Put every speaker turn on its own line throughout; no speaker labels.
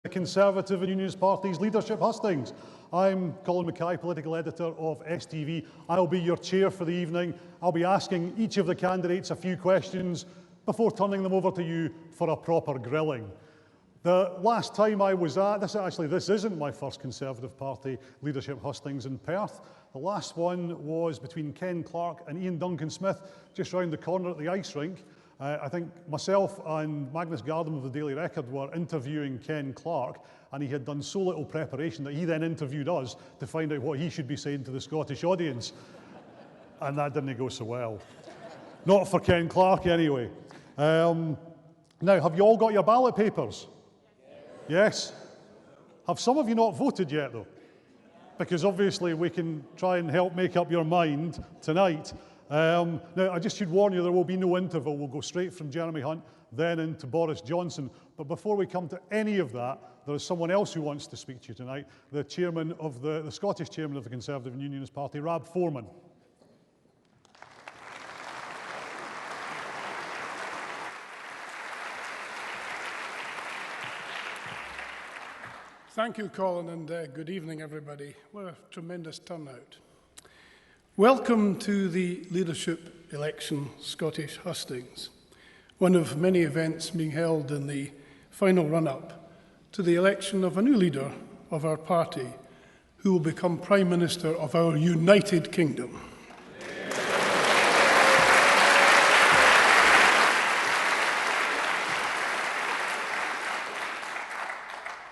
Conservative and Unionist Party's leadership hustings. I'm Colin Mackay, political editor of STV. I'll be your chair for the evening. I'll be asking each of the candidates a few questions before turning them over to you for a proper grilling. The last time I was at, this isn't my first Conservative Party leadership hustings in Perth. The last one was between Ken Clarke and Ian Duncan-Smith, just round the corner at the ice rink. I think myself and Magnus Gardam of the Daily Record were interviewing Ken Clarke, and he had done so little preparation that he then interviewed us to find out what he should be saying to the Scottish audience. And that didn't go so well. Not for Ken Clarke, anyway. Now, have you all got your ballot papers? Yes? Have some of you not voted yet, though? Because obviously we can try and help make up your mind tonight. Now, I just should warn you, there will be no interval. We'll go straight from Jeremy Hunt, then into Boris Johnson. But before we come to any of that, there is someone else who wants to speak to you tonight, the chairman of the Scottish chairman of the Conservative and Unionist Party, Rab Foreman.
Thank you, Colin, and good evening, everybody. What a tremendous turnout. Welcome to the leadership election Scottish hustings, one of many events being held in the final run-up to the election of a new leader of our party who will become Prime Minister of our United Kingdom.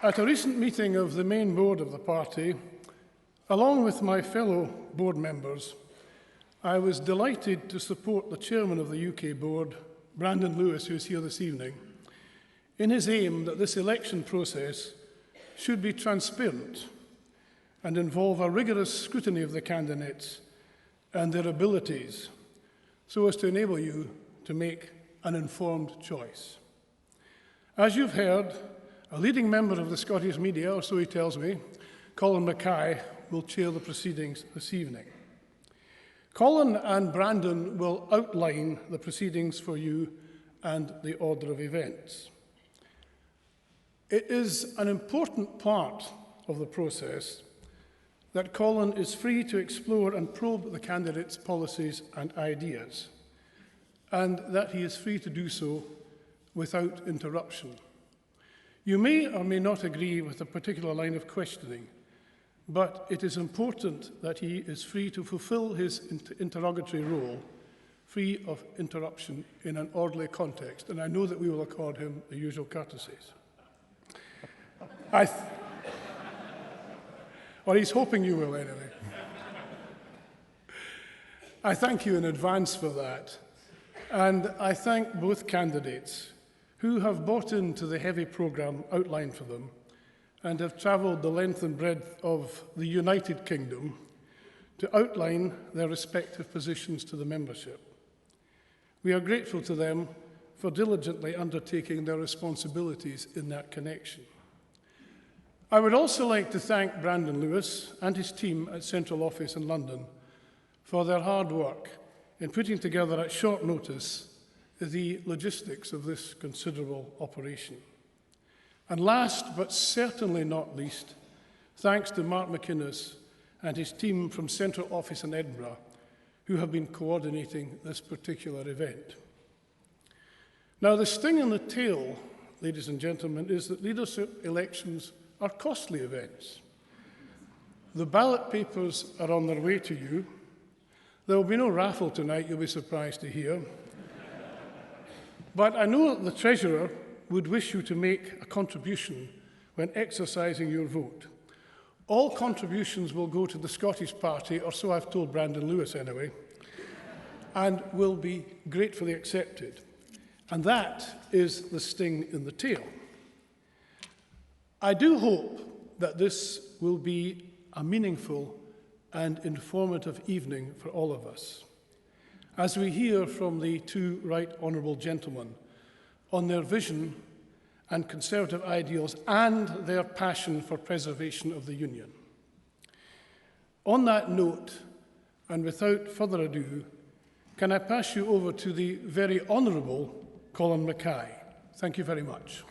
At a recent meeting of the main board of the party, along with my fellow board members, I was delighted to support the chairman of the UK board, Brandon Lewis, who is here this evening, in his aim that this election process should be transparent and involve a rigorous scrutiny of the candidates and their abilities so as to enable you to make an informed choice. As you've heard, a leading member of the Scottish media, or so he tells me, Colin Mackay, will chair the proceedings this evening. Colin and Brandon will outline the proceedings for you and the order of events. It is an important part of the process that Colin is free to explore and probe the candidates' policies and ideas, and that he is free to do so without interruption. You may or may not agree with a particular line of questioning, but it is important that he is free to fulfill his interrogatory role, free of interruption in an orderly context, and I know that we will accord him the usual courtesies. Or he's hoping you will anyway. I thank you in advance for that, and I thank both candidates who have bought into the heavy programme outlined for them and have travelled the length and breadth of the United Kingdom to outline their respective positions to the membership. We are grateful to them for diligently undertaking their responsibilities in that connection. I would also like to thank Brandon Lewis and his team at Central Office in London for their hard work in putting together at short notice the logistics of this considerable operation. And last, but certainly not least, thanks to Mark McInnes and his team from Central Office in Edinburgh, who have been coordinating this particular event. Now, the sting in the tail, ladies and gentlemen, is that leadership elections are costly events. The ballot papers are on their way to you. There will be no raffle tonight, you'll be surprised to hear. But I know that the Treasurer would wish you to make a contribution when exercising your vote. All contributions will go to the Scottish Party, or so I've told Brandon Lewis anyway, and will be gratefully accepted. And that is the sting in the tail. I do hope that this will be a meaningful and informative evening for all of us, as we hear from the two right honourable gentlemen on their vision and Conservative ideals and their passion for preservation of the Union. On that note, and without further ado, can I pass you over to the very honourable Colin Mackay. Thank you very much.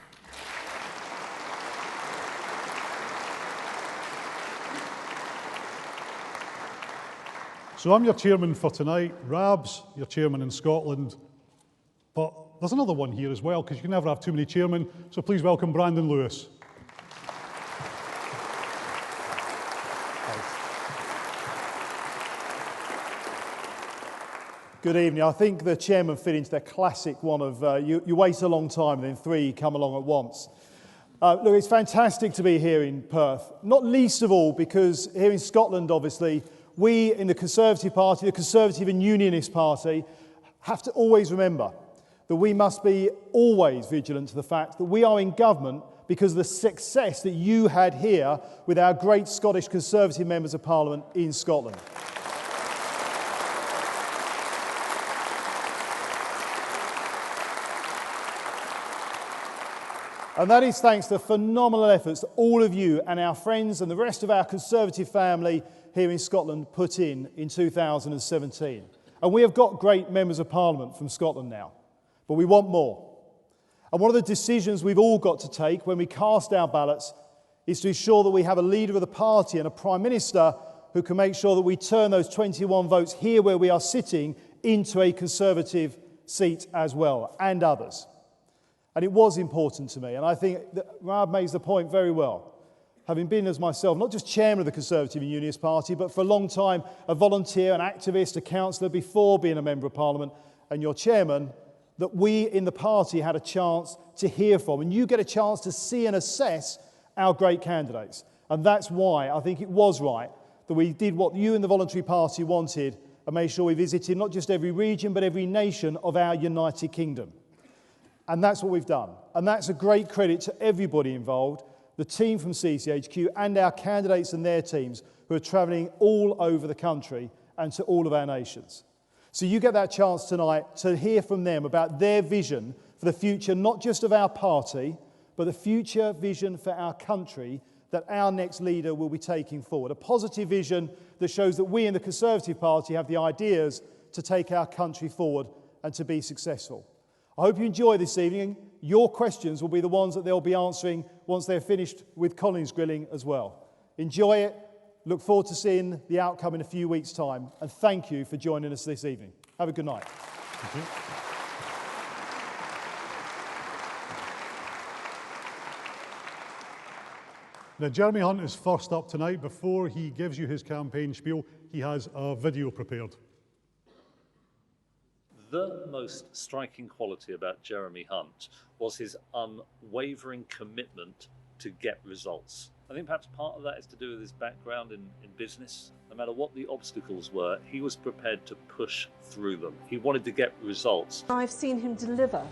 So I'm your chairman for tonight. Rab's your chairman in Scotland. But there's another one here as well, because you can never have too many chairmen. So please welcome Brandon Lewis.
Good evening. I think the chairman fit into the classic one of you wait a long time and then three come along at once. Look, it's fantastic to be here in Perth, not least of all because here in Scotland, obviously, we in the Conservative Party, the Conservative and Unionist Party, have to always remember that we must be always vigilant to the fact that we are in government because of the success that you had here with our great Scottish Conservative members of Parliament in Scotland. And that is thanks to the phenomenal efforts that all of you and our friends and the rest of our Conservative family here in Scotland put in 2017. And we have got great members of Parliament from Scotland now, but we want more. And one of the decisions we've all got to take when we cast our ballots is to ensure that we have a leader of the party and a Prime Minister who can make sure that we turn those 21 votes here where we are sitting into a Conservative seat as well, and others. And it was important to me, and I think that Rab makes the point very well. Having been as myself, not just chairman of the Conservative and Unionist Party, but for a long time a volunteer, an activist, a councillor before being a member of Parliament, and your chairman, that we in the party had a chance to hear from, and you get a chance to see and assess our great candidates. And that's why I think it was right that we did what you in the Voluntary Party wanted and made sure we visited not just every region, but every nation of our United Kingdom. And that's what we've done. And that's a great credit to everybody involved, the team from CCHQ and our candidates and their teams who are travelling all over the country and to all of our nations. So you get that chance tonight to hear from them about their vision for the future, not just of our party, but the future vision for our country that our next leader will be taking forward. A positive vision that shows that we in the Conservative Party have the ideas to take our country forward and to be successful. I hope you enjoy this evening. Your questions will be the ones that they'll be answering once they're finished with Colin's grilling as well. Enjoy it. Look forward to seeing the outcome in a few weeks' time. And thank you for joining us this evening. Have a good night.
Thank you. Now, Jeremy Hunt is first up tonight. Before he gives you his campaign spiel, he has a video prepared.
The most striking quality about Jeremy Hunt was his unwavering commitment to get results. I think perhaps part of that is to do with his background in business. No matter what the obstacles were, he was prepared to push through them. He wanted to get results.
I've seen him deliver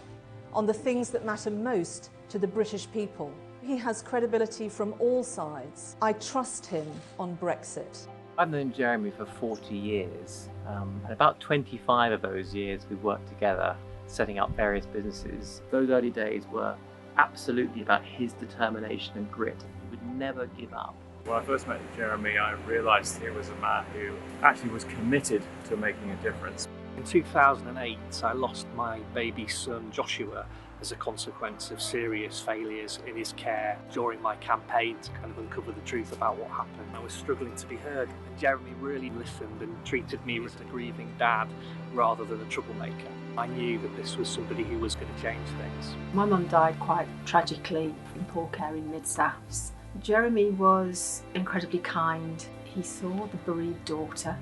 on the things that matter most to the British people. He has credibility from all sides. I trust him on Brexit.
I've known Jeremy for 40 years, and about 25 of those years we've worked together, setting up various businesses. Those early days were absolutely about his determination and grit. He would never give up.
When I first met Jeremy, I realised he was a man who actually was committed to making a difference.
In 2008, I lost my baby son Joshua as a consequence of serious failures in his care during my campaign to kind of uncover the truth about what happened. I was struggling to be heard, and Jeremy really listened and treated me as a grieving dad rather than a troublemaker. I knew that this was somebody who was going to change things.
My mum died quite tragically in poor care in Mid-Souths. Jeremy was incredibly kind. He saw the bereaved daughter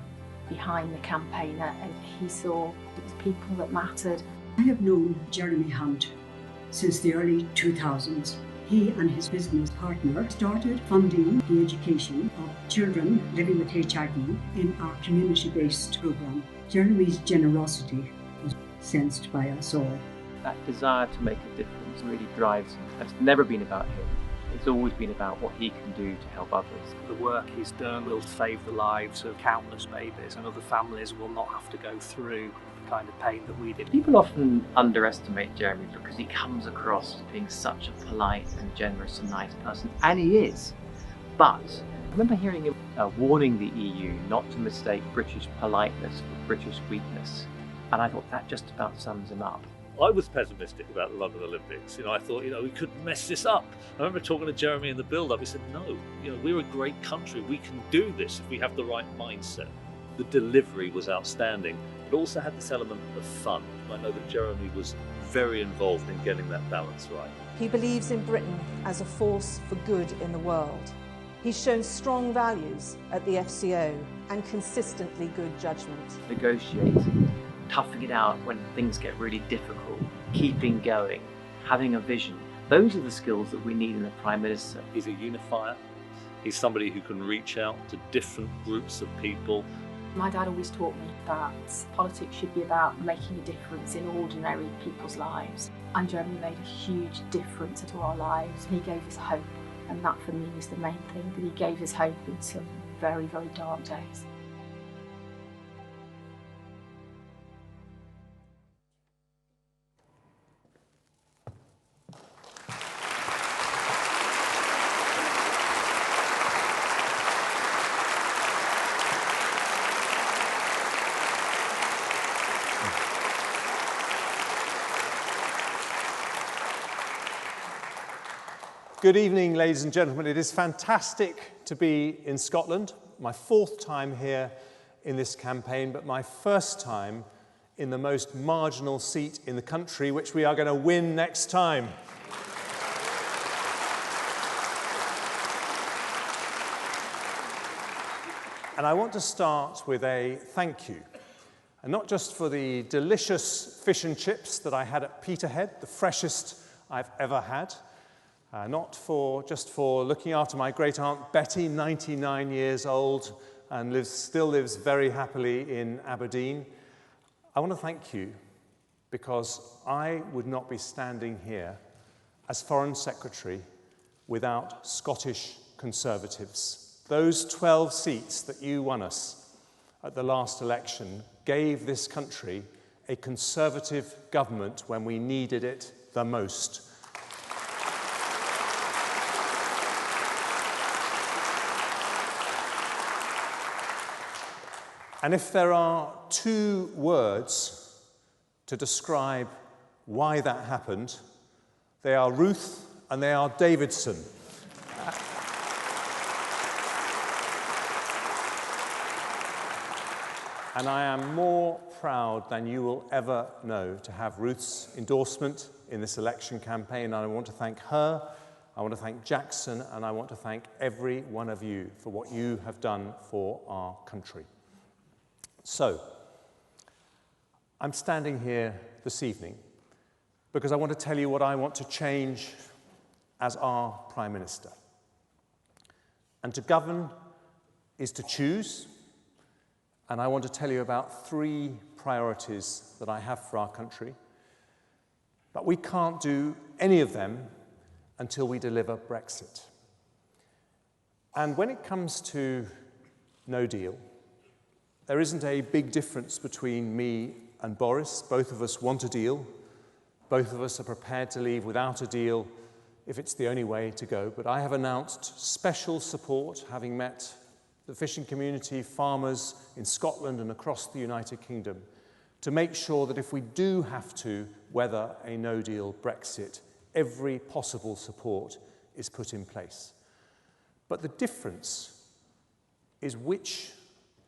behind the campaigner, and he saw it was people that mattered.
I have known Jeremy Hunt since the early 2000s. He and his business partner started funding the education of children living with HIV in our community-based programme. Jeremy's generosity was sensed by us all.
That desire to make a difference really drives him. It's never been about him. It's always been about what he can do to help others.
The work he's done will save the lives of countless babies, and other families will not have to go through the kind of pain that we did.
People often underestimate Jeremy because he comes across as being such a polite and generous and nice person, and he is. But I remember hearing him warning the EU not to mistake British politeness for British weakness, and I thought that just about sums him up.
I was pessimistic about the London Olympics. I thought, we could mess this up. I remember talking to Jeremy in the build-up. He said, no, we're a great country. We can do this if we have the right mindset. The delivery was outstanding, but also had this element of fun. I know that Jeremy was very involved in getting that balance right.
He believes in Britain as a force for good in the world. He's shown strong values at the FCO and consistently good judgment.
Negotiating, toughing it out when things get really difficult, keeping going, having a vision. Those are the skills that we need in a Prime Minister.
He's a unifier. He's somebody who can reach out to different groups of people.
My dad always taught me that politics should be about making a difference in ordinary people's lives. And Jeremy made a huge difference to our lives. He gave us hope, and that for me is the main thing, that he gave us hope in some very, very dark days.
Good evening, ladies and gentlemen. It is fantastic to be in Scotland. My fourth time here in this campaign, but my first time in the most marginal seat in the country, which we are going to win next time. And I want to start with a thank you. And not just for the delicious fish and chips that I had at Peterhead, the freshest I've ever had. Not just for looking after my great-aunt Betty, 99 years old, and still lives very happily in Aberdeen. I want to thank you because I would not be standing here as Foreign Secretary without Scottish Conservatives. Those 12 seats that you won us at the last election gave this country a Conservative government when we needed it the most. And if there are two words to describe why that happened, they are Ruth and they are Davidson. And I am more proud than you will ever know to have Ruth's endorsement in this election campaign. And I want to thank her, I want to thank Jackson, and I want to thank every one of you for what you have done for our country. So, I'm standing here this evening because I want to tell you what I want to change as our Prime Minister. And to govern is to choose, and I want to tell you about three priorities that I have for our country. But we can't do any of them until we deliver Brexit. And when it comes to no deal, there isn't a big difference between me and Boris. Both of us want a deal. Both of us are prepared to leave without a deal if it's the only way to go. But I have announced special support, having met the fishing community, farmers in Scotland and across the United Kingdom, to make sure that if we do have to weather a no-deal Brexit, every possible support is put in place. But the difference is which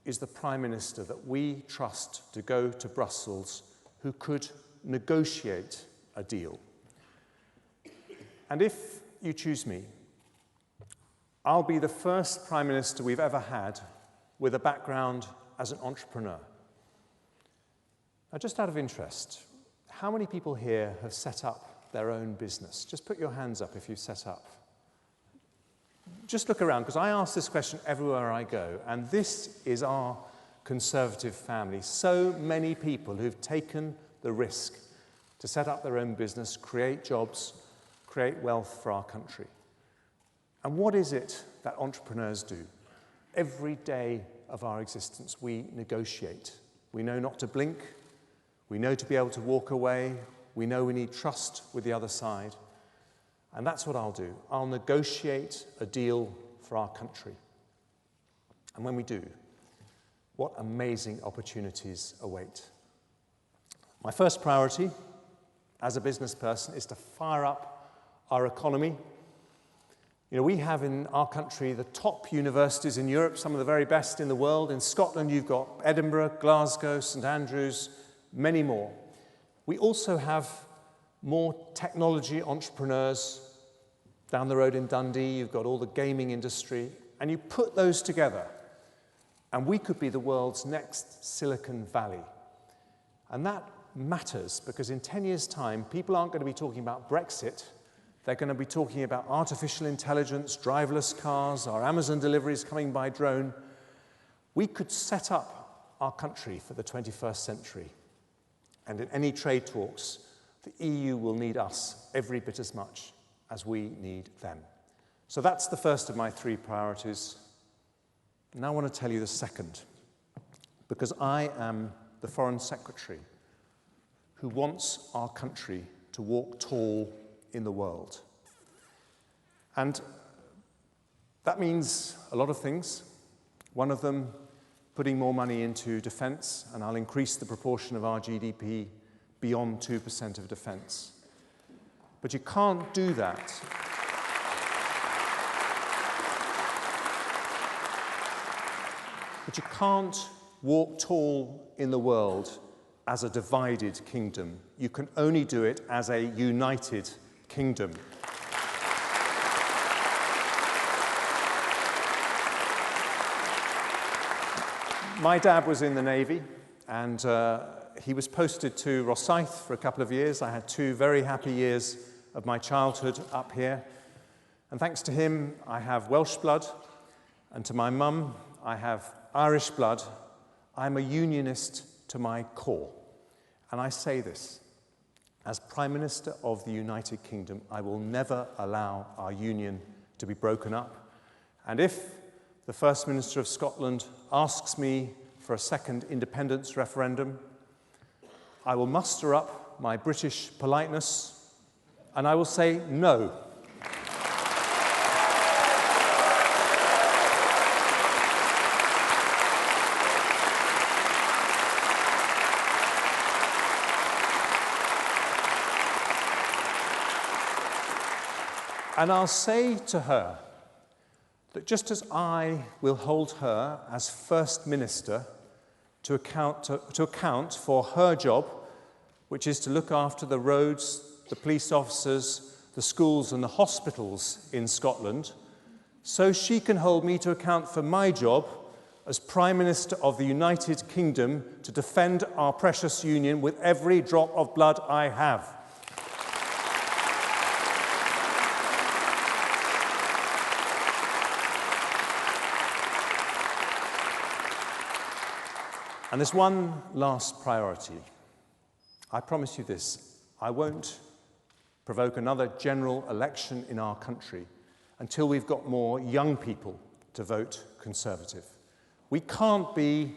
is the Prime Minister that we trust to go to Brussels who could negotiate a deal. And if you choose me, I'll be the first Prime Minister we've ever had with a background as an entrepreneur. Now, just out of interest, how many people here have set up their own business? Just put your hands up if you've set up. Just look around, because I ask this question everywhere I go, and this is our Conservative family. So many people who've taken the risk to set up their own business, create jobs, create wealth for our country. And what is it that entrepreneurs do? Every day of our existence, we negotiate. We know not to blink. We know to be able to walk away. We know we need trust with the other side. And that's what I'll do. I'll negotiate a deal for our country. And when we do, what amazing opportunities await. My first priority as a business person is to fire up our economy. You know, we have in our country the top universities in Europe, some of the very best in the world. In Scotland, you've got Edinburgh, Glasgow, St Andrews, many more. We also have more technology entrepreneurs. Down the road in Dundee, you've got all the gaming industry, and you put those together, and we could be the world's next Silicon Valley. And that matters because in 10 years' time, people aren't going to be talking about Brexit. They're going to be talking about artificial intelligence, driverless cars, our Amazon deliveries coming by drone. We could set up our country for the 21st century. And in any trade talks, the EU will need us every bit as much as we need them. So that's the first of my 3 priorities. Now I want to tell you the second, because I am the Foreign Secretary who wants our country to walk tall in the world. And that means a lot of things. One of them, putting more money into defence, and I'll increase the proportion of our GDP beyond 2% of defence. But you can't do that. But you can't walk tall in the world as a divided kingdom. You can only do it as a united kingdom. My dad was in the Navy, and he was posted to Rosyth for a couple of years. I had 2 very happy years of my childhood up here. And thanks to him, I have Welsh blood, and to my mum, I have Irish blood. I'm a unionist to my core. And I say this, as Prime Minister of the United Kingdom, I will never allow our union to be broken up. And if the First Minister of Scotland asks me for a second independence referendum, I will muster up my British politeness and I will say no. And I'll say to her that just as I will hold her as First Minister to account for her job, which is to look after the roads, the police officers, the schools and the hospitals in Scotland, so she can hold me to account for my job as Prime Minister of the United Kingdom to defend our precious union with every drop of blood I have. And there's one last priority. I promise you this, I won't provoke another general election in our country until we've got more young people to vote Conservative. We can't be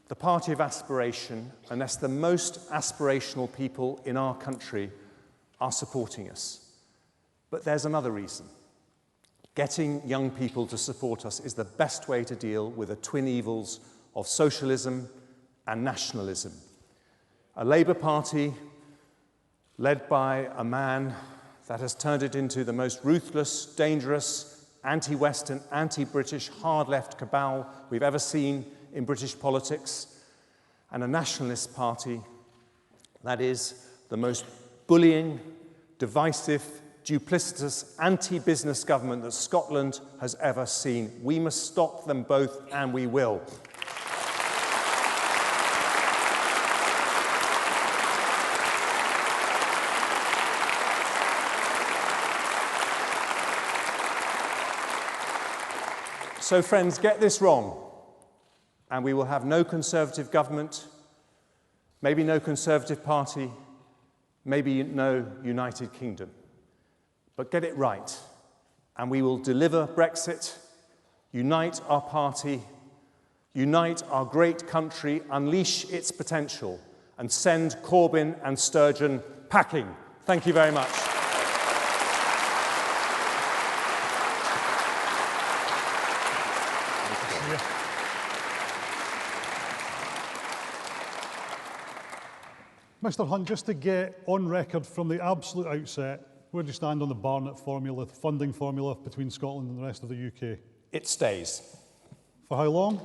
the party of aspiration unless the most aspirational people in our country are supporting us. But there's another reason. Getting young people to support us is the best way to deal with the twin evils of socialism and nationalism. A Labour Party led by a man that has turned it into the most ruthless, dangerous, anti-Western, anti-British, hard-left cabal we've ever seen in British politics, and a nationalist party that is the most bullying, divisive, duplicitous, anti-business government that Scotland has ever seen. We must stop them both, and we will. So, friends, get this wrong, and we will have no Conservative government, maybe no Conservative Party, maybe no United Kingdom. But get it right, and we will deliver Brexit, unite our party, unite our great country, unleash its potential, and send Corbyn and Sturgeon packing. Thank you very much.
Mr Hunt, just to get on record from the absolute outset, Where do you stand on the Barnett formula, the funding formula between Scotland and the rest of the UK?
It stays.
For how long?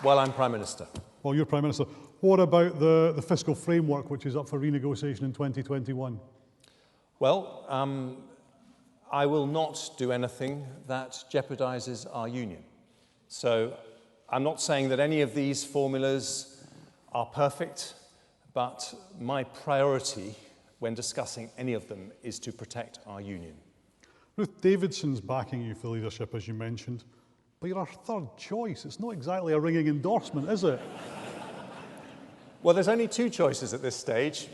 While I'm Prime Minister.
Well, you're Prime Minister. What about the fiscal framework, which is up for renegotiation in 2021?
Well, I will not do anything that jeopardises our union. So I'm not saying that any of these formulas are perfect, but my priority when discussing any of them is to protect our union.
Ruth Davidson's backing you for leadership, as you mentioned, but you're our third choice. It's not exactly a ringing endorsement, is it?
Well, there's only two choices at this stage,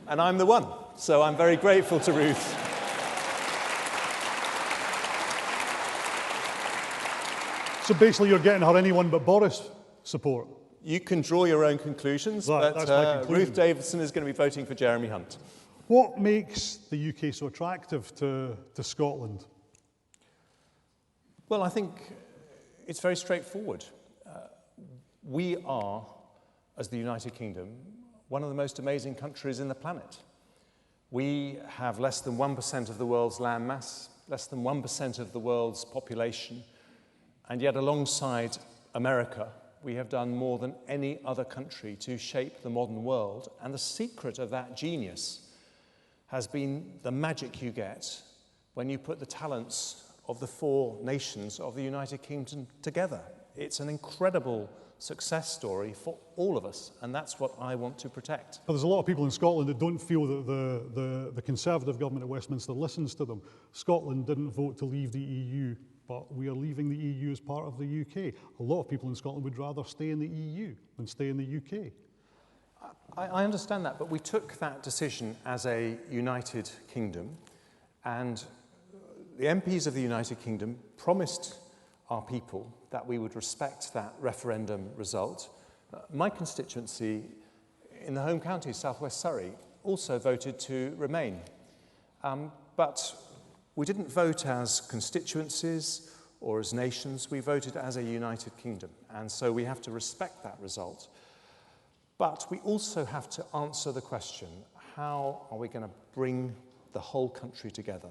and I'm the one. So I'm very grateful to Ruth.
So basically you're getting her anyone but Boris support?
You can draw your own conclusions,
right,
but Ruth Davidson is going to be voting for Jeremy Hunt.
What makes the UK so attractive to Scotland?
Well, I think it's very straightforward. We are, as the United Kingdom, one of the most amazing countries in the planet. We have less than 1% of the world's land mass, less than 1% of the world's population, and yet alongside America, we have done more than any other country to shape the modern world. And the secret of that genius has been the magic you get when you put the talents of the four nations of the United Kingdom together. It's an incredible success story for all of us, and that's what I want to protect.
But there's a lot of people in Scotland that don't feel that the Conservative government at Westminster listens to them. Scotland didn't vote to leave the EU, but we are leaving the EU as part of the UK. A lot of people in Scotland would rather stay in the EU than stay in the UK.
I understand that, but we took that decision as a United Kingdom, and the MPs of the United Kingdom promised our people that we would respect that referendum result. My constituency in the home county, South West Surrey, also voted to remain. But we didn't vote as constituencies or as nations, we voted as a United Kingdom, and so we have to respect that result. But we also have to answer the question, how are we going to bring the whole country together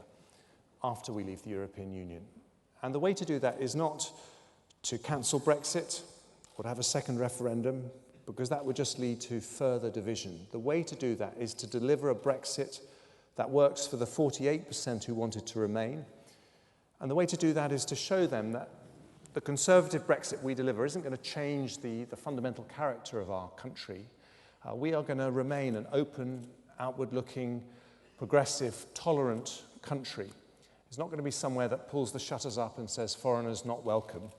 after we leave the European Union? And the way to do that is not to cancel Brexit or to have a second referendum, because that would just lead to further division. The way to do that is to deliver a Brexit that works for the 48% who wanted to remain. And the way to do that is to show them that the Conservative Brexit we deliver isn't going to change the fundamental character of our country. We are going to remain an open, outward-looking, progressive, tolerant country. It's not going to be somewhere that pulls the shutters up and says foreigners not welcome.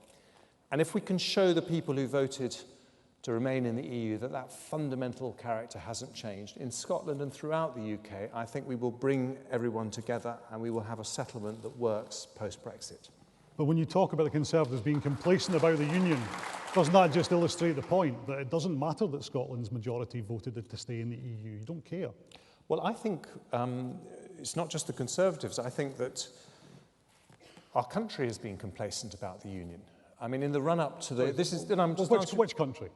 And if we can show the people who voted to remain in the EU that that fundamental character hasn't changed, in Scotland and throughout the UK, I think we will bring everyone together and we will have a settlement that works post-Brexit.
But when you talk about the Conservatives being complacent about the Union, doesn't that just illustrate the point that it doesn't matter that Scotland's majority voted to stay in the EU? You don't care.
Well, I think it's not just the Conservatives. I think that our country has been complacent about the Union. I mean, in the run-up to the...
Which country?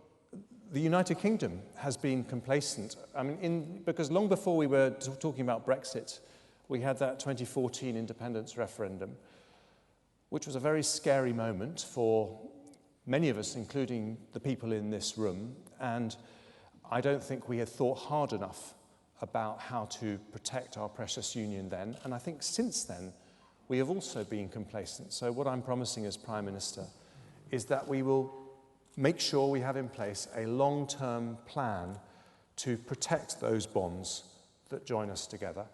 The United Kingdom has been complacent. I mean, because long before we were talking about Brexit, we had that 2014 independence referendum, which was a very scary moment for many of us, including the people in this room. And I don't think we had thought hard enough about how to protect our precious union then. And I think since then, we have also been complacent. So what I'm promising as Prime Minister is that we will make sure we have in place a long-term plan to protect those bonds that join us together,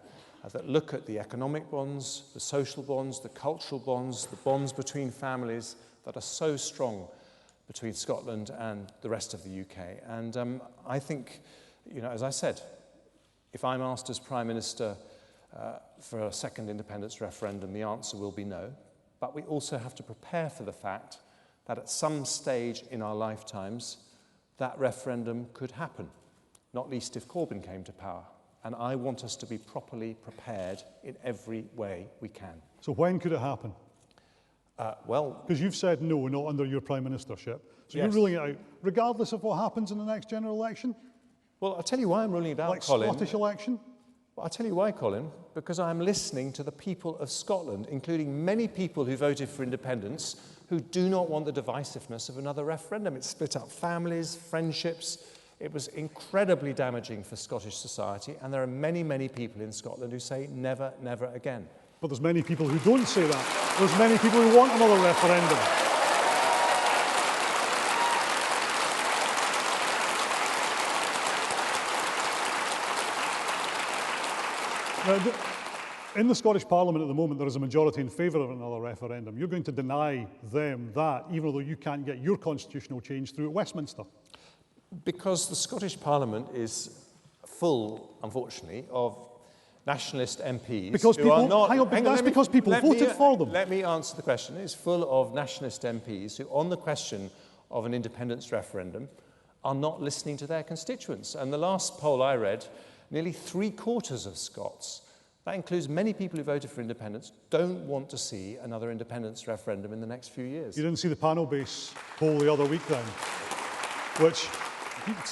that look at the economic bonds, the social bonds, the cultural bonds, the bonds between families that are so strong between Scotland and the rest of the UK. And I think, you know, as I said, if I'm asked as Prime Minister for a second independence referendum, the answer will be no. But we also have to prepare for the fact that at some stage in our lifetimes, that referendum could happen, not least if Corbyn came to power. And I want us to be properly prepared in every way we can.
So when could it happen?
Well...
Because you've said no, not under your Prime Ministership. So
yes.
You're ruling it out, regardless of what happens in the next general election?
Well, I'll tell you why I'm ruling it out, Colin.
Like Scottish election?
Well, I'll tell you why, Colin, because I'm listening to the people of Scotland, including many people who voted for independence, who do not want the divisiveness of another referendum. It split up families, friendships. It was incredibly damaging for Scottish society, and there are many, many people in Scotland who say never, never again.
But there's many people who don't say that. There's many people who want another referendum. Now, in the Scottish Parliament at the moment, there is a majority in favour of another referendum. You're going to deny them that, even though you can't get your constitutional change through at Westminster.
Because the Scottish Parliament is full, unfortunately, of nationalist MPs
because
who
people,
are not...
that's because people voted for them.
Let me answer the question. It's full of nationalist MPs who, on the question of an independence referendum, are not listening to their constituents. And the last poll I read, nearly 3/4 of Scots, that includes many people who voted for independence, don't want to see another independence referendum in the next few years.
You didn't see the panel base poll the other week then, which,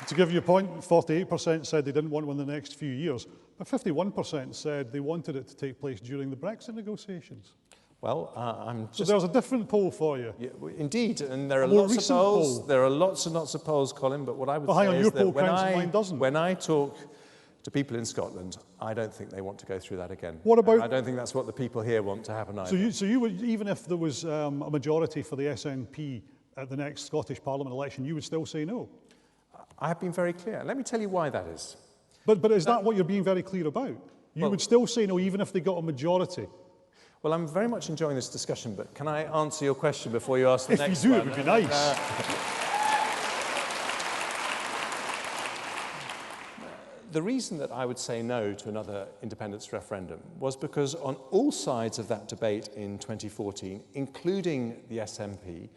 to give you a point, 48% said they didn't want one in the next few years, but 51% said they wanted it to take place during the Brexit negotiations.
Well, I'm just...
So there's a different poll for you.
Yeah, indeed, and there are lots of polls. Poll. There are lots and lots of polls, Colin, but what I would say is that when I talk to people in Scotland, I don't think they want to go through that again.
What about...
I don't think that's what the people here want to happen either.
So you would, even if there was a majority for the SNP at the next Scottish Parliament election, you would still say no?
I have been very clear. Let me tell you why that is.
But is that what you're being very clear about? You would still say no, even if they got a majority?
Well, I'm very much enjoying this discussion, but can I answer your question before you ask the next one?
If you do, it would be nice.
The reason that I would say no to another independence referendum was because on all sides of that debate in 2014, including the SNP,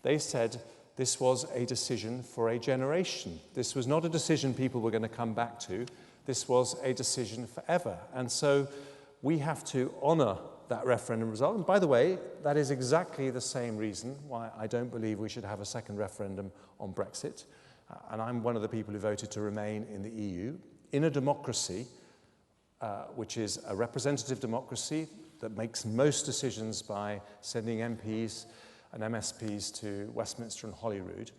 they said this was a decision for a generation. This was not a decision people were going to come back to. This was a decision forever. And so we have to honour that referendum result. And by the way, that is exactly the same reason why I don't believe we should have a second referendum on Brexit. And I'm one of the people who voted to remain in the EU. In a democracy, which is a representative democracy that makes most decisions by sending MPs and MSPs to Westminster and Holyrood,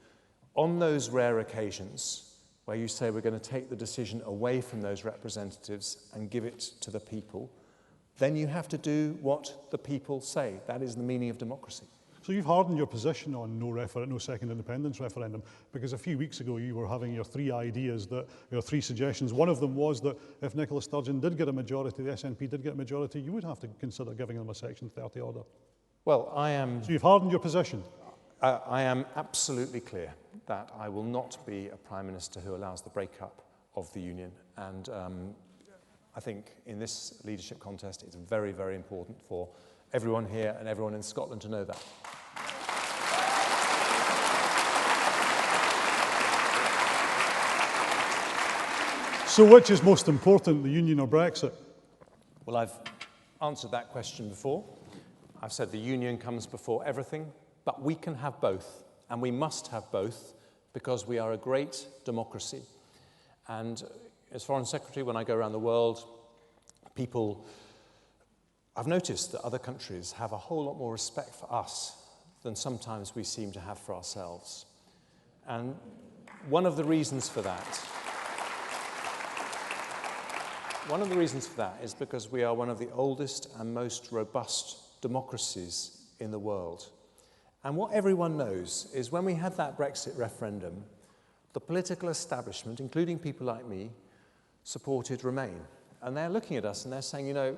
on those rare occasions where you say we're going to take the decision away from those representatives and give it to the people, then you have to do what the people say. That is the meaning of democracy.
So you've hardened your position on no second independence referendum, because a few weeks ago you were having your three ideas, your three suggestions. One of them was that if Nicola Sturgeon did get a majority, the SNP did get a majority, you would have to consider giving them a Section 30 order.
Well, I am...
So you've hardened your position?
I am absolutely clear that I will not be a Prime Minister who allows the breakup of the Union. And I think in this leadership contest it's very, very important for everyone here and everyone in Scotland to know that.
So which is most important, the Union or Brexit?
Well, I've answered that question before. I've said the Union comes before everything, but we can have both, and we must have both, because we are a great democracy. And as Foreign Secretary, when I go around the world, I've noticed that other countries have a whole lot more respect for us than sometimes we seem to have for ourselves. And one of the reasons for that is because we are one of the oldest and most robust democracies in the world. And what everyone knows is when we had that Brexit referendum, the political establishment, including people like me, supported Remain. And they're looking at us and they're saying, you know,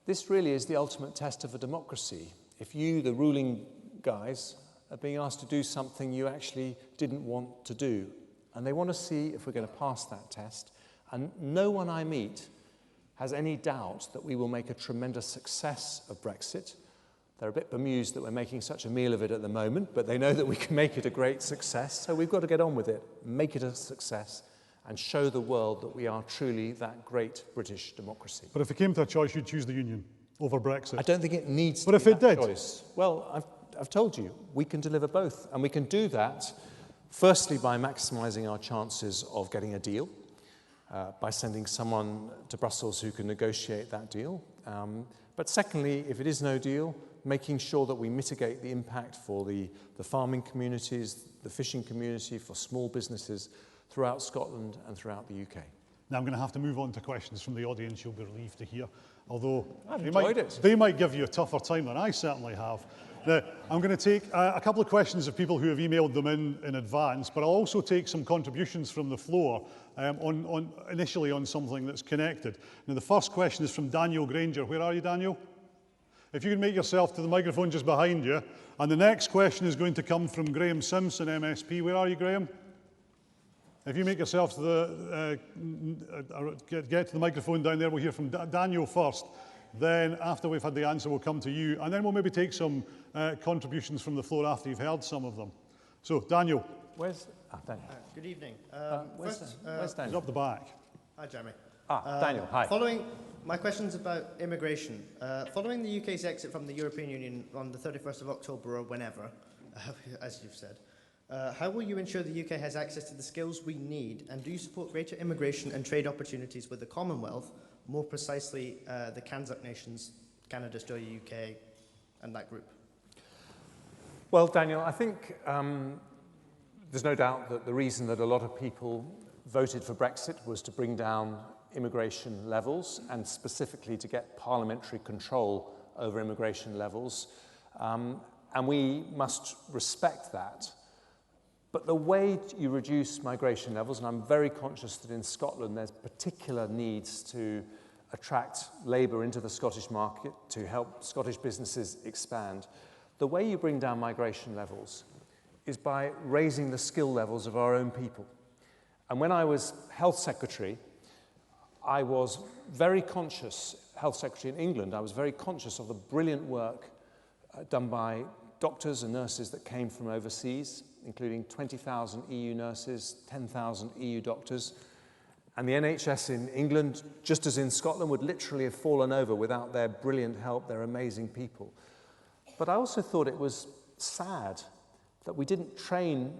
this really is the ultimate test of a democracy. If you, the ruling guys, are being asked to do something you actually didn't want to do. And they want to see if we're going to pass that test. And no one I meet has any doubt that we will make a tremendous success of Brexit. They're a bit bemused that we're making such a meal of it at the moment, but they know that we can make it a great success. So we've got to get on with it, make it a success, and show the world that we are truly that great British democracy.
But if it came to a choice, you'd choose the Union over Brexit?
I don't think it needs
to be that
choice. Well, I've told you, we can deliver both. And we can do that, firstly, by maximising our chances of getting a deal. by sending someone to Brussels who can negotiate that deal. But secondly, if it is no deal, making sure that we mitigate the impact for the farming communities, the fishing community, for small businesses throughout Scotland and throughout the UK.
Now I'm going to have to move on to questions from the audience you'll be relieved to hear, although
they
might give you a tougher time than I certainly have. Now, I'm going to take a couple of questions of people who have emailed them in advance, but I'll also take some contributions from the floor initially on something that's connected. Now, the first question is from Daniel Granger. Where are you, Daniel? If you can make yourself to the microphone just behind you. And the next question is going to come from Graham Simpson, MSP. Where are you, Graham? If you make yourself to get to the microphone down there, we'll hear from Daniel first. Then, after we've had the answer, we'll come to you. And then we'll maybe take some contributions from the floor after you've heard some of them. So, Daniel.
Where's Daniel?
Good evening.
Where's Daniel?
He's up the back.
Hi, Jeremy.
Daniel, hi.
My question's about immigration. Following the UK's exit from the European Union on the 31st of October or whenever, as you've said, how will you ensure the UK has access to the skills we need, and do you support greater immigration and trade opportunities with the Commonwealth, more precisely the CANZUK nations, Canada, Australia, UK, and that group?
Well, Daniel, I think there's no doubt that the reason that a lot of people voted for Brexit was to bring down immigration levels and specifically to get parliamentary control over immigration levels. And we must respect that. But the way you reduce migration levels, and I'm very conscious that in Scotland there's particular needs to attract labour into the Scottish market to help Scottish businesses expand, the way you bring down migration levels is by raising the skill levels of our own people. And when I was Health Secretary, I was very conscious, Health Secretary in England, I was very conscious of the brilliant work done by doctors and nurses that came from overseas, including 20,000 EU nurses, 10,000 EU doctors. And the NHS in England, just as in Scotland, would literally have fallen over without their brilliant help. They're amazing people. But I also thought it was sad that we didn't train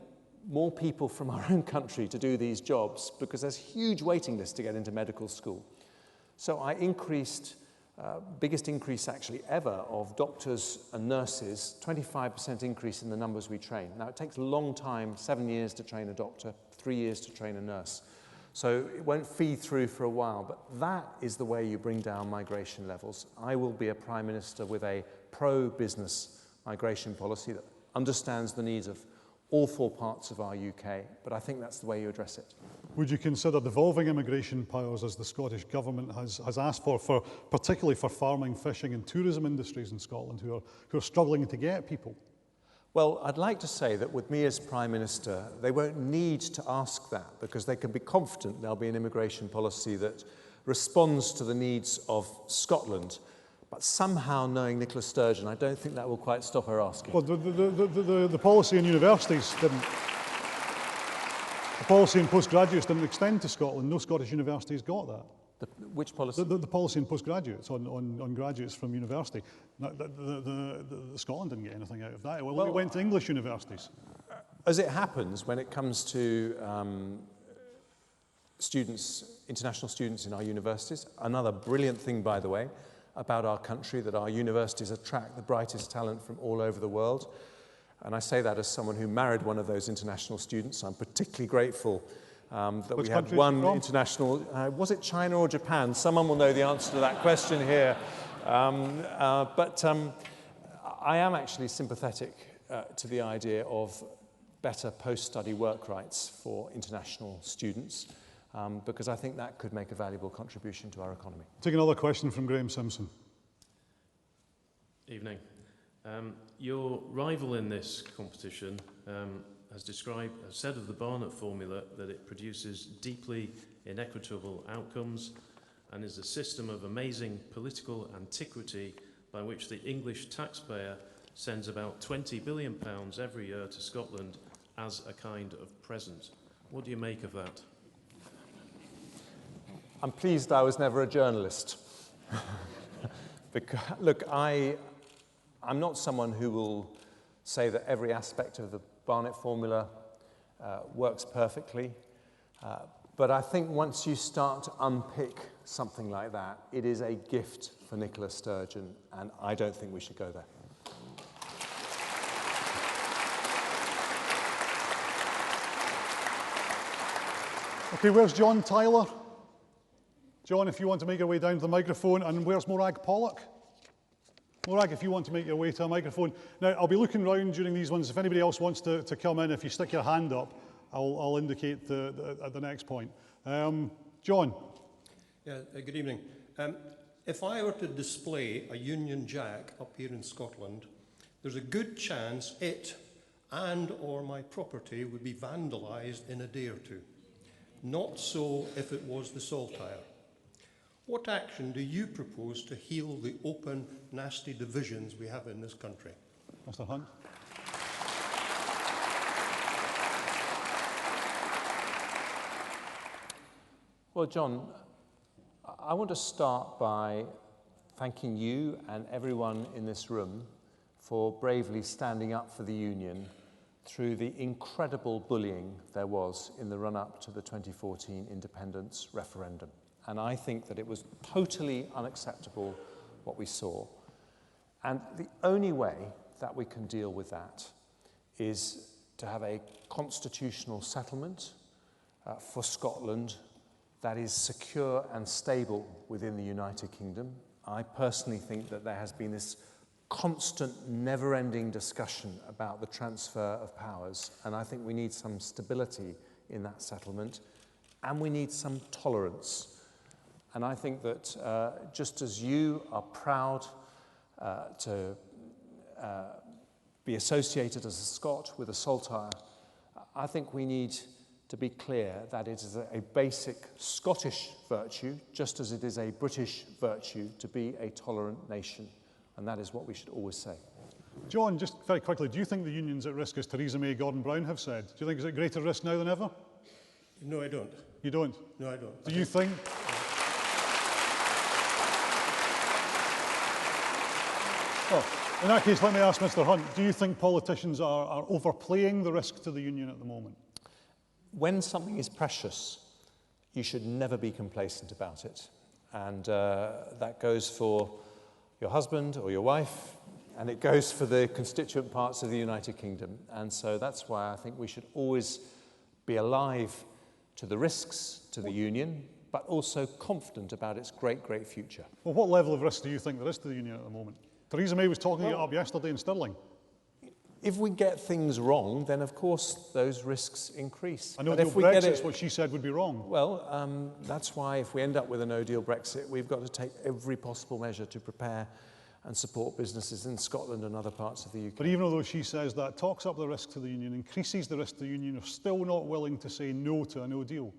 more people from our own country to do these jobs, because there's huge waiting lists to get into medical school. So I increased, biggest increase actually ever of doctors and nurses, 25% increase in the numbers we train. Now it takes a long time, 7 years to train a doctor, 3 years to train a nurse. So it won't feed through for a while, but that is the way you bring down migration levels. I will be a Prime Minister with a pro-business migration policy that understands the needs of all four parts of our UK, but I think that's the way you address it.
Would you consider devolving immigration powers, as the Scottish Government has asked for, particularly for farming, fishing and tourism industries in Scotland who are struggling to get people?
Well, I'd like to say that with me as Prime Minister, they won't need to ask that, because they can be confident there'll be an immigration policy that responds to the needs of Scotland. But somehow, knowing Nicola Sturgeon, I don't think that will quite stop her asking.
Well, the policy in universities didn't. The policy in postgraduates didn't extend to Scotland. No Scottish universities got that.
Which policy?
The policy in postgraduates on graduates from university. Scotland didn't get anything out of that. Well, it went to English universities.
As it happens, when it comes to students, international students in our universities, another brilliant thing, by the way, about our country, that our universities attract the brightest talent from all over the world. And I say that as someone who married one of those international students. I'm particularly grateful that we had one international, was it China or Japan? Someone will know the answer to that question here. But I am actually sympathetic to the idea of better post-study work rights for international students, because I think that could make a valuable contribution to our economy.
Take another question from Graham Simpson.
Evening. Your rival in this competition has said of the Barnett formula that it produces deeply inequitable outcomes and is a system of amazing political antiquity by which the English taxpayer sends about £20 billion every year to Scotland as a kind of present. What do you make of that?
I'm pleased I was never a journalist. Because, look, I'm not someone who will say that every aspect of the Barnett formula works perfectly, but But I think once you start to unpick something like that, it is a gift for Nicola Sturgeon, and I don't think we should go there.
Okay, where's John Tyler? John, if you want to make your way down to the microphone. And where's Morag Pollock? Morag, if you want to make your way to a microphone. Now, I'll be looking round during these ones. If anybody else wants to come in, if you stick your hand up, I'll indicate at the next point. John.
Yeah, good evening. If I were to display a Union Jack up here in Scotland, there's a good chance it and or my property would be vandalised in a day or two. Not so if it was the saltire. What action do you propose to heal the open, nasty divisions we have in this country?
Mr. Hunt.
Well, John, I want to start by thanking you and everyone in this room for bravely standing up for the Union through the incredible bullying there was in the run-up to the 2014 independence referendum. And I think that it was totally unacceptable what we saw. And the only way that we can deal with that is to have a constitutional settlement for Scotland that is secure and stable within the United Kingdom. I personally think that there has been this constant, never-ending discussion about the transfer of powers, and I think we need some stability in that settlement, and we need some tolerance. And I think that just as you are proud to be associated as a Scot with a saltire, I think we need to be clear that it is a basic Scottish virtue, just as it is a British virtue, to be a tolerant nation. And that is what we should always say.
John, just very quickly, do you think the Union's at risk, as Theresa May, Gordon Brown have said? Do you think it's at greater risk now than ever?
No, I don't.
You don't?
No, I don't.
Do you think? Well, in that case, let me ask Mr. Hunt, do you think politicians are overplaying the risk to the Union at the moment?
When something is precious, you should never be complacent about it. And that goes for your husband or your wife, and it goes for the constituent parts of the United Kingdom. And so that's why I think we should always be alive to the risks to the Union, but also confident about its great, great future.
Well, what level of risk do you think there is to the Union at the moment? Theresa May was talking it up yesterday in Stirling.
If we get things wrong, then of course those risks increase.
A no-deal Brexit's what she said would be wrong.
Well, that's why if we end up with a no-deal Brexit, we've got to take every possible measure to prepare and support businesses in Scotland and other parts of the UK.
But even though she says that talks up the risk to the Union, increases the risk to the Union, you're still not willing to say no to a no-deal?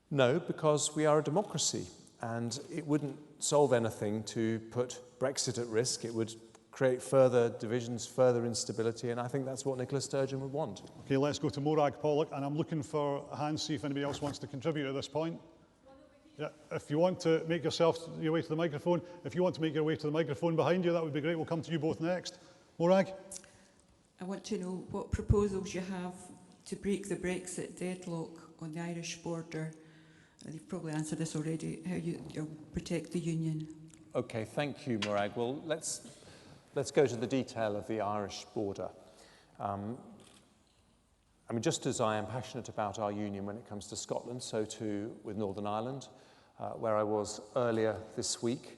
No, because we are a democracy, and it wouldn't solve anything to put Brexit at risk. It would create further divisions, further instability, and I think that's what Nicola Sturgeon would want.
Okay, let's go to Morag Pollock, and I'm looking for hands, see if anybody else wants to contribute at this point. Yeah, if you want to make your way to the microphone, if you want to make your way to the microphone behind you, that would be great. We'll come to you both next. Morag?
I want to know what proposals you have to break the Brexit deadlock on the Irish border. You've probably answered this already, how you'll protect the Union.
Okay, thank you, Morag. Well, let's go to the detail of the Irish border. I mean, just as I am passionate about our union when it comes to Scotland, so too with Northern Ireland, where I was earlier this week.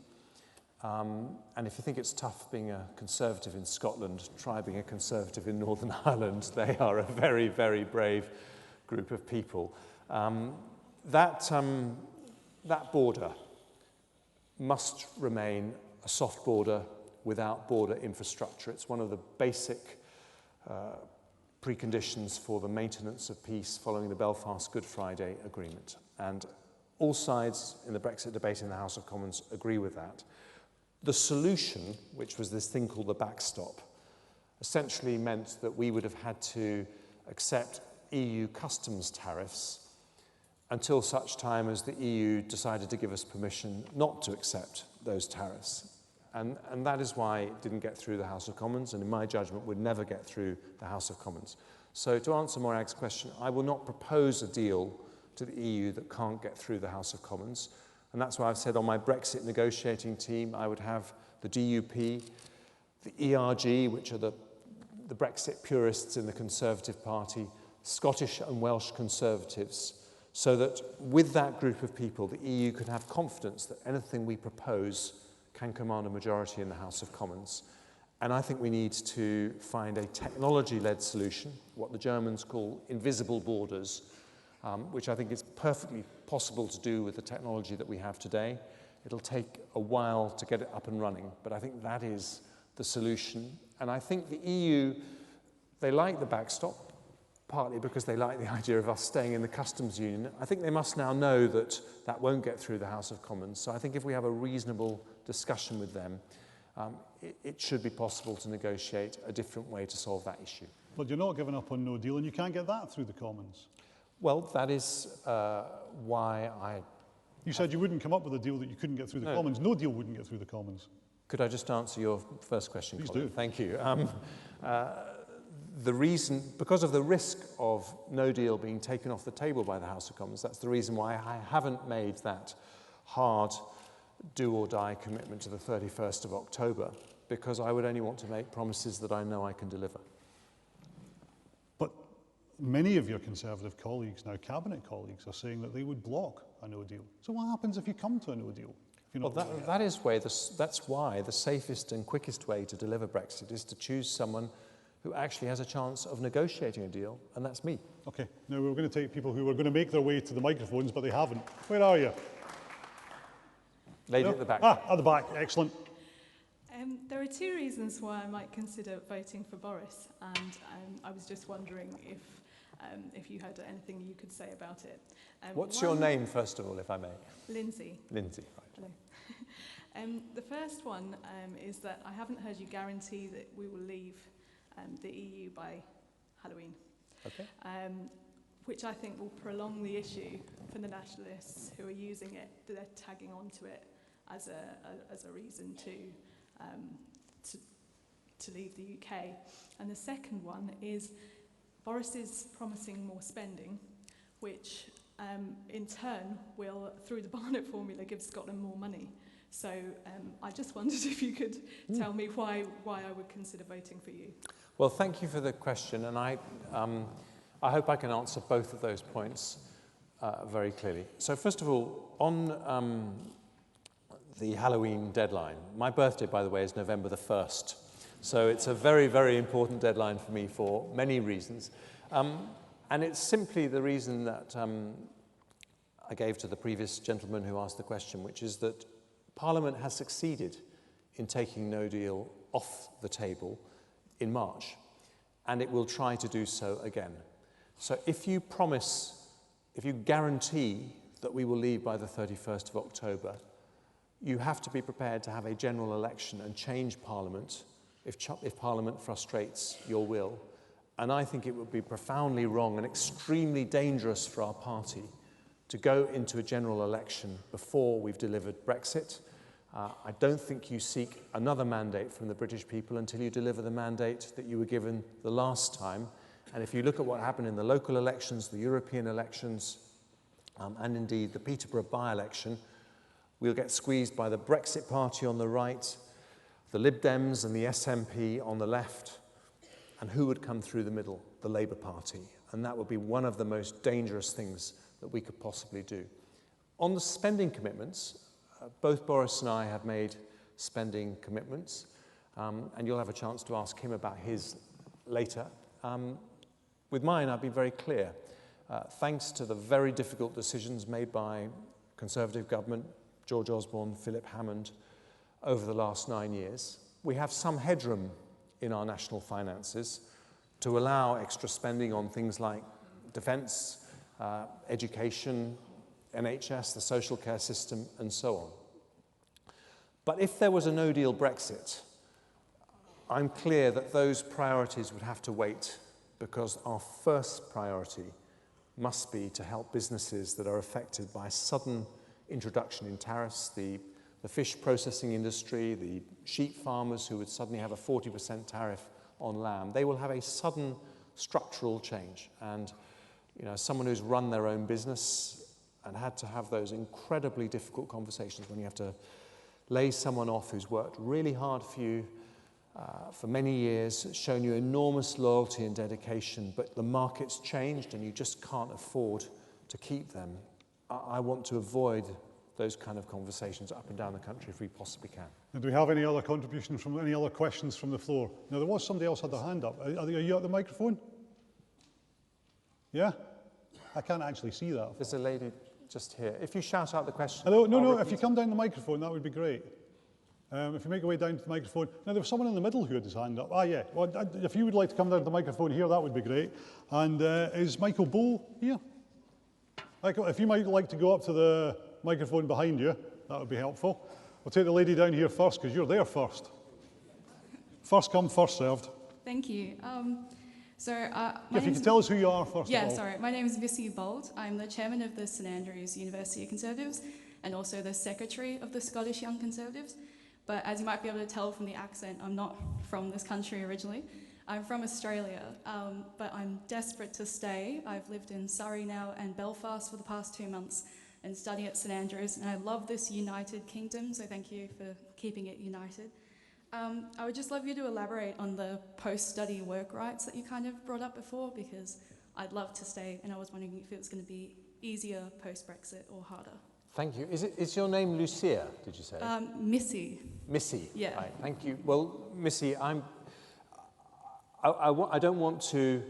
And if you think it's tough being a Conservative in Scotland, try being a Conservative in Northern Ireland. They are a very, very brave group of people. That border must remain a soft border without border infrastructure. It's one of the basic preconditions for the maintenance of peace following the Belfast Good Friday Agreement. And all sides in the Brexit debate in the House of Commons agree with that. The solution, which was this thing called the backstop, essentially meant that we would have had to accept EU customs tariffs until such time as the EU decided to give us permission not to accept those tariffs. And that is why it didn't get through the House of Commons, and in my judgment would never get through the House of Commons. So to answer Morag's question, I will not propose a deal to the EU that can't get through the House of Commons. And that's why I've said on my Brexit negotiating team, I would have the DUP, the ERG, which are the Brexit purists in the Conservative Party, Scottish and Welsh Conservatives, so that with that group of people, the EU could have confidence that anything we propose can command a majority in the House of Commons. And I think we need to find a technology-led solution, what the Germans call invisible borders, which I think is perfectly possible to do with the technology that we have today. It'll take a while to get it up and running, but I think that is the solution. And I think the EU, they like the backstop, partly because they like the idea of us staying in the customs union. I think they must now know that that won't get through the House of Commons. So I think if we have a reasonable discussion with them, it should be possible to negotiate a different way to solve that issue.
But you're not giving up on no deal, and you can't get that through the Commons.
Well, that is why I...
You said you wouldn't come up with a deal that you couldn't get through the Commons. No deal wouldn't get through the Commons.
Could I just answer your first question,
Please
Colin?
do.
Thank you. The reason, because of the risk of no deal being taken off the table by the House of Commons, that's the reason why I haven't made that hard do-or-die commitment to the 31st of October, because I would only want to make promises that I know I can deliver. But
many of your Conservative colleagues, now Cabinet colleagues, are saying that they would block a no deal. So what happens if you come to a no deal?
Well, that's why the safest and quickest way to deliver Brexit is to choose someone who actually has a chance of negotiating a deal, and that's me.
Okay, now we're going to take people who are going to make their way to the microphones, but they haven't. Where are you?
Lady at the back.
At the back, excellent.
There are two reasons why I might consider voting for Boris, and I was just wondering if you had anything you could say about it.
What's your name, first of all, if I may?
Lindsay.
Lindsay, right.
Hello. The first one is that I haven't heard you guarantee that we will leave the EU by Halloween. Okay. Which I think will prolong the issue for the nationalists who are using it. They're tagging onto it as a reason to leave the UK. And the second one is Boris is promising more spending, which in turn will, through the Barnett formula, give Scotland more money. So I just wondered if you could tell me why I would consider voting for you.
Well, thank you for the question, and I hope I can answer both of those points very clearly. So first of all, on the Halloween deadline, my birthday, by the way, is November the 1st, so it's a very, very important deadline for me for many reasons. And it's simply the reason that I gave to the previous gentleman who asked the question, which is that Parliament has succeeded in taking no deal off the table in March, and it will try to do so again. So if you guarantee that we will leave by the 31st of October, you have to be prepared to have a general election and change Parliament if Parliament frustrates your will. And I think it would be profoundly wrong and extremely dangerous for our party to go into a general election before we've delivered Brexit. I don't think you seek another mandate from the British people until you deliver the mandate that you were given the last time. And if you look at what happened in the local elections, the European elections, and indeed the Peterborough by-election, we'll get squeezed by the Brexit Party on the right, the Lib Dems and the SNP on the left, and who would come through the middle? The Labour Party. And that would be one of the most dangerous things that we could possibly do. On the spending commitments, both Boris and I have made spending commitments, and you'll have a chance to ask him about his later. With mine, I've been very clear. Thanks to the very difficult decisions made by Conservative government, George Osborne, Philip Hammond, over the last 9 years, we have some headroom in our national finances to allow extra spending on things like defence, education, NHS, the social care system, and so on. But if there was a no-deal Brexit, I'm clear that those priorities would have to wait, because our first priority must be to help businesses that are affected by sudden introduction in tariffs, the fish processing industry, the sheep farmers who would suddenly have a 40% tariff on lamb. They will have a sudden structural change. And you know, someone who's run their own business and had to have those incredibly difficult conversations when you have to lay someone off who's worked really hard for you for many years, shown you enormous loyalty and dedication, but the market's changed and you just can't afford to keep them. I want to avoid those kind of conversations up and down the country if we possibly can.
And do we have any other contributions from any other questions from the floor? Now, there was somebody else had their hand up. Are you at the microphone? Yeah? I can't actually see that.
There's a lady just here. If you shout out the question.
Hello? No, if you come down the microphone, that would be great. If you make your way down to the microphone. Now, there was someone in the middle who had his hand up. Ah, yeah. Well, if you would like to come down to the microphone here, that would be great. And is Michael Bowl here? Michael, if you might like to go up to the microphone behind you, that would be helpful. We'll take the lady down here first, because you're there first. First come, first served.
Thank you.
If you could tell us who you are first
Yeah,
of all.
sorry. My name is Missy Bolt. I'm the chairman of the St Andrews University Conservatives and also the secretary of the Scottish Young Conservatives. But as you might be able to tell from the accent, I'm not from this country originally. I'm from Australia, but I'm desperate to stay. I've lived in Surrey now and Belfast for the past 2 months and studying at St Andrews, and I love this United Kingdom, so thank you for keeping it united. I would just love you to elaborate on the post-study work rights that you kind of brought up before, because I'd love to stay, and I was wondering if it was going to be easier post-Brexit or harder.
Thank you. Is your name Lucia, did you say?
Missy.
Missy.
Yeah.
Right, thank you. Well, Missy, I don't want to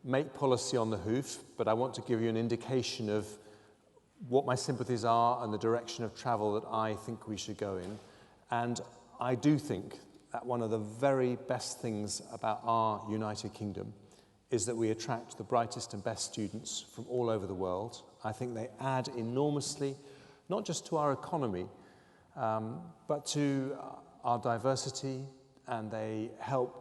make policy on the hoof, but I want to give you an indication of what my sympathies are and the direction of travel that I think we should go in. And I do think that one of the very best things about our United Kingdom is that we attract the brightest and best students from all over the world. I think they add enormously, not just to our economy, but to our diversity, and they help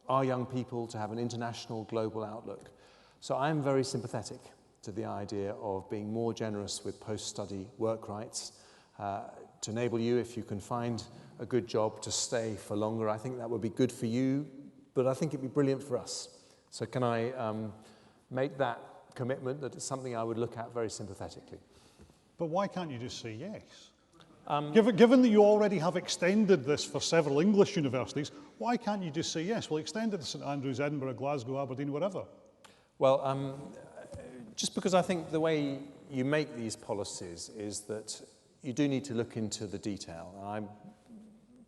our young people to have an international, global outlook. So I'm very sympathetic to the idea of being more generous with post-study work rights to enable you, if you can find a good job, to stay for longer. I think that would be good for you, but I think it'd be brilliant for us. So can I make that commitment that it's something I would look at very sympathetically?
But why can't you just say yes? Given that you already have extended this for several English universities, why can't you just say yes? We'll extend it to St Andrews, Edinburgh, Glasgow, Aberdeen, whatever.
Well, just because I think the way you make these policies is that you do need to look into the detail.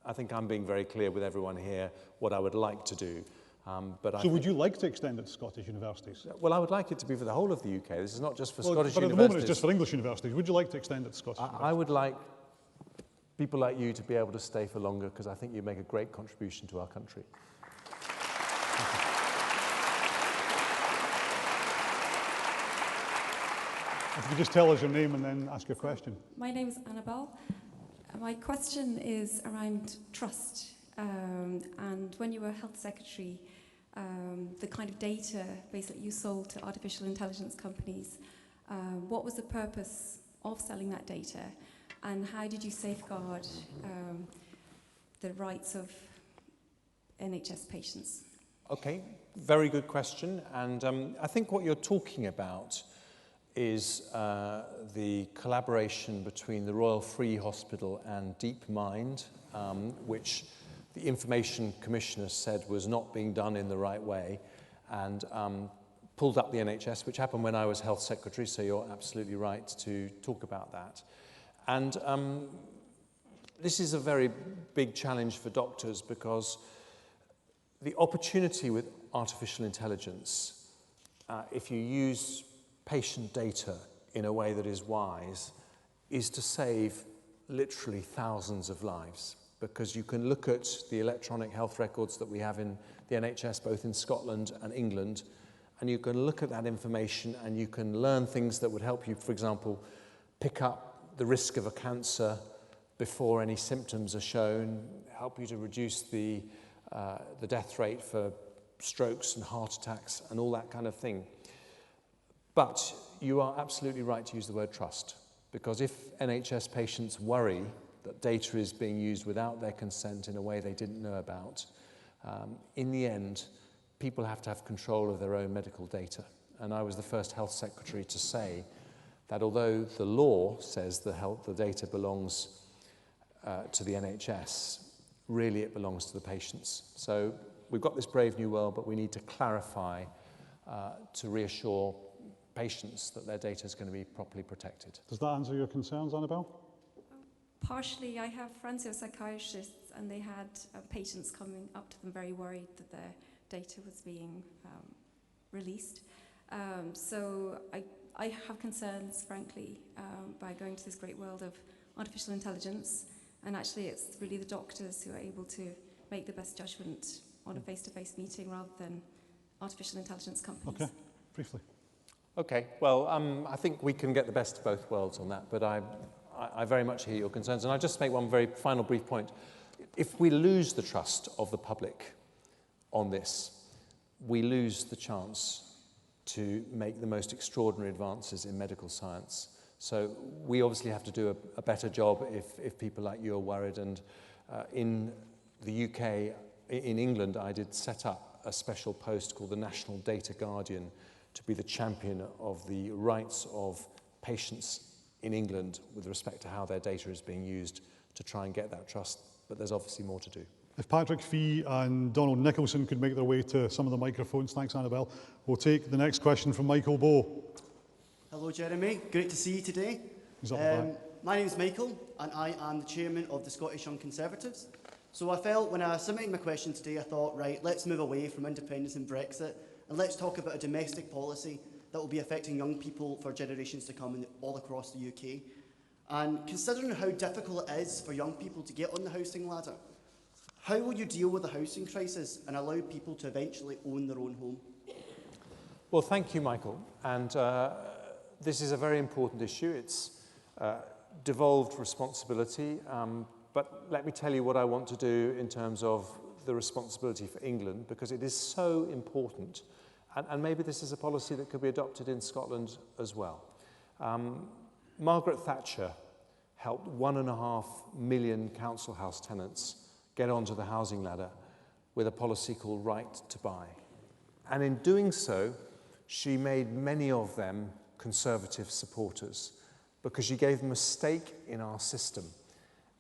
I think I'm being very clear with everyone here what I would like to do. So would you like to extend it to Scottish universities? Well, I would like it to be for the whole of the UK. This is not just for Scottish universities. But at the moment it's just for English universities. Would you like to extend it to Scottish universities? I would like people like you to be able to stay for longer, because I think you make a great contribution to our country.
If you could just tell us your name and then ask your question.
My name is Annabelle. My question is around trust. And when you were health secretary, the kind of data basically you sold to artificial intelligence companies, what was the purpose of selling that data? And how did you safeguard the rights of NHS patients?
Okay, very good question. And I think what you're talking about is the collaboration between the Royal Free Hospital and DeepMind, which the Information Commissioner said was not being done in the right way, and pulled up the NHS, which happened when I was Health Secretary, so you're absolutely right to talk about that. And this is a very big challenge for doctors, because the opportunity with artificial intelligence, if you use patient data in a way that is wise, is to save literally thousands of lives, because you can look at the electronic health records that we have in the NHS, both in Scotland and England, and you can look at that information and you can learn things that would help you, for example, pick up the risk of a cancer before any symptoms are shown, help you to reduce the death rate for strokes and heart attacks and all that kind of thing. But you are absolutely right to use the word trust, because if NHS patients worry that data is being used without their consent in a way they didn't know about, in the end, people have to have control of their own medical data. and I was the first health secretary to say that although the law says the data belongs to the NHS, really it belongs to the patients. So we've got this brave new world, but we need to clarify to reassure patients that their data is going to be properly protected.
Does that answer your concerns, Annabelle?
Partially. I have friends who are psychiatrists, and they had patients coming up to them very worried that their data was being released. So I have concerns, frankly, by going to this great world of artificial intelligence, and actually it's really the doctors who are able to make the best judgment on a face-to-face meeting rather than artificial intelligence companies.
Okay, briefly.
Okay, well, I think we can get the best of both worlds on that, but I very much hear your concerns, and I'll just make one very final brief point. If we lose the trust of the public on this, we lose the chance to make the most extraordinary advances in medical science. So we obviously have to do a better job if people like you are worried. And in the UK, in England, I did set up a special post called the National Data Guardian to be the champion of the rights of patients in England with respect to how their data is being used to try and get that trust. But there's obviously more to do.
If Patrick Fee and Donald Nicholson could make their way to some of the microphones. Thanks, Annabelle. We'll take the next question from Michael Bow.
Hello, Jeremy. Great to see you today. My name is Michael, and I am the chairman of the Scottish Young Conservatives. So I felt when I submitted my question today, I thought, right, let's move away from independence and Brexit, and let's talk about a domestic policy that will be affecting young people for generations to come all across the UK. And considering how difficult it is for young people to get on the housing ladder, how will you deal with the housing crisis and allow people to eventually own their own home?
Well, thank you, Michael. And this is a very important issue. It's devolved responsibility. But let me tell you what I want to do in terms of the responsibility for England, because it is so important. And maybe this is a policy that could be adopted in Scotland as well. Margaret Thatcher helped 1.5 million council house tenants get onto the housing ladder with a policy called Right to Buy. And in doing so, she made many of them Conservative supporters because she gave them a stake in our system.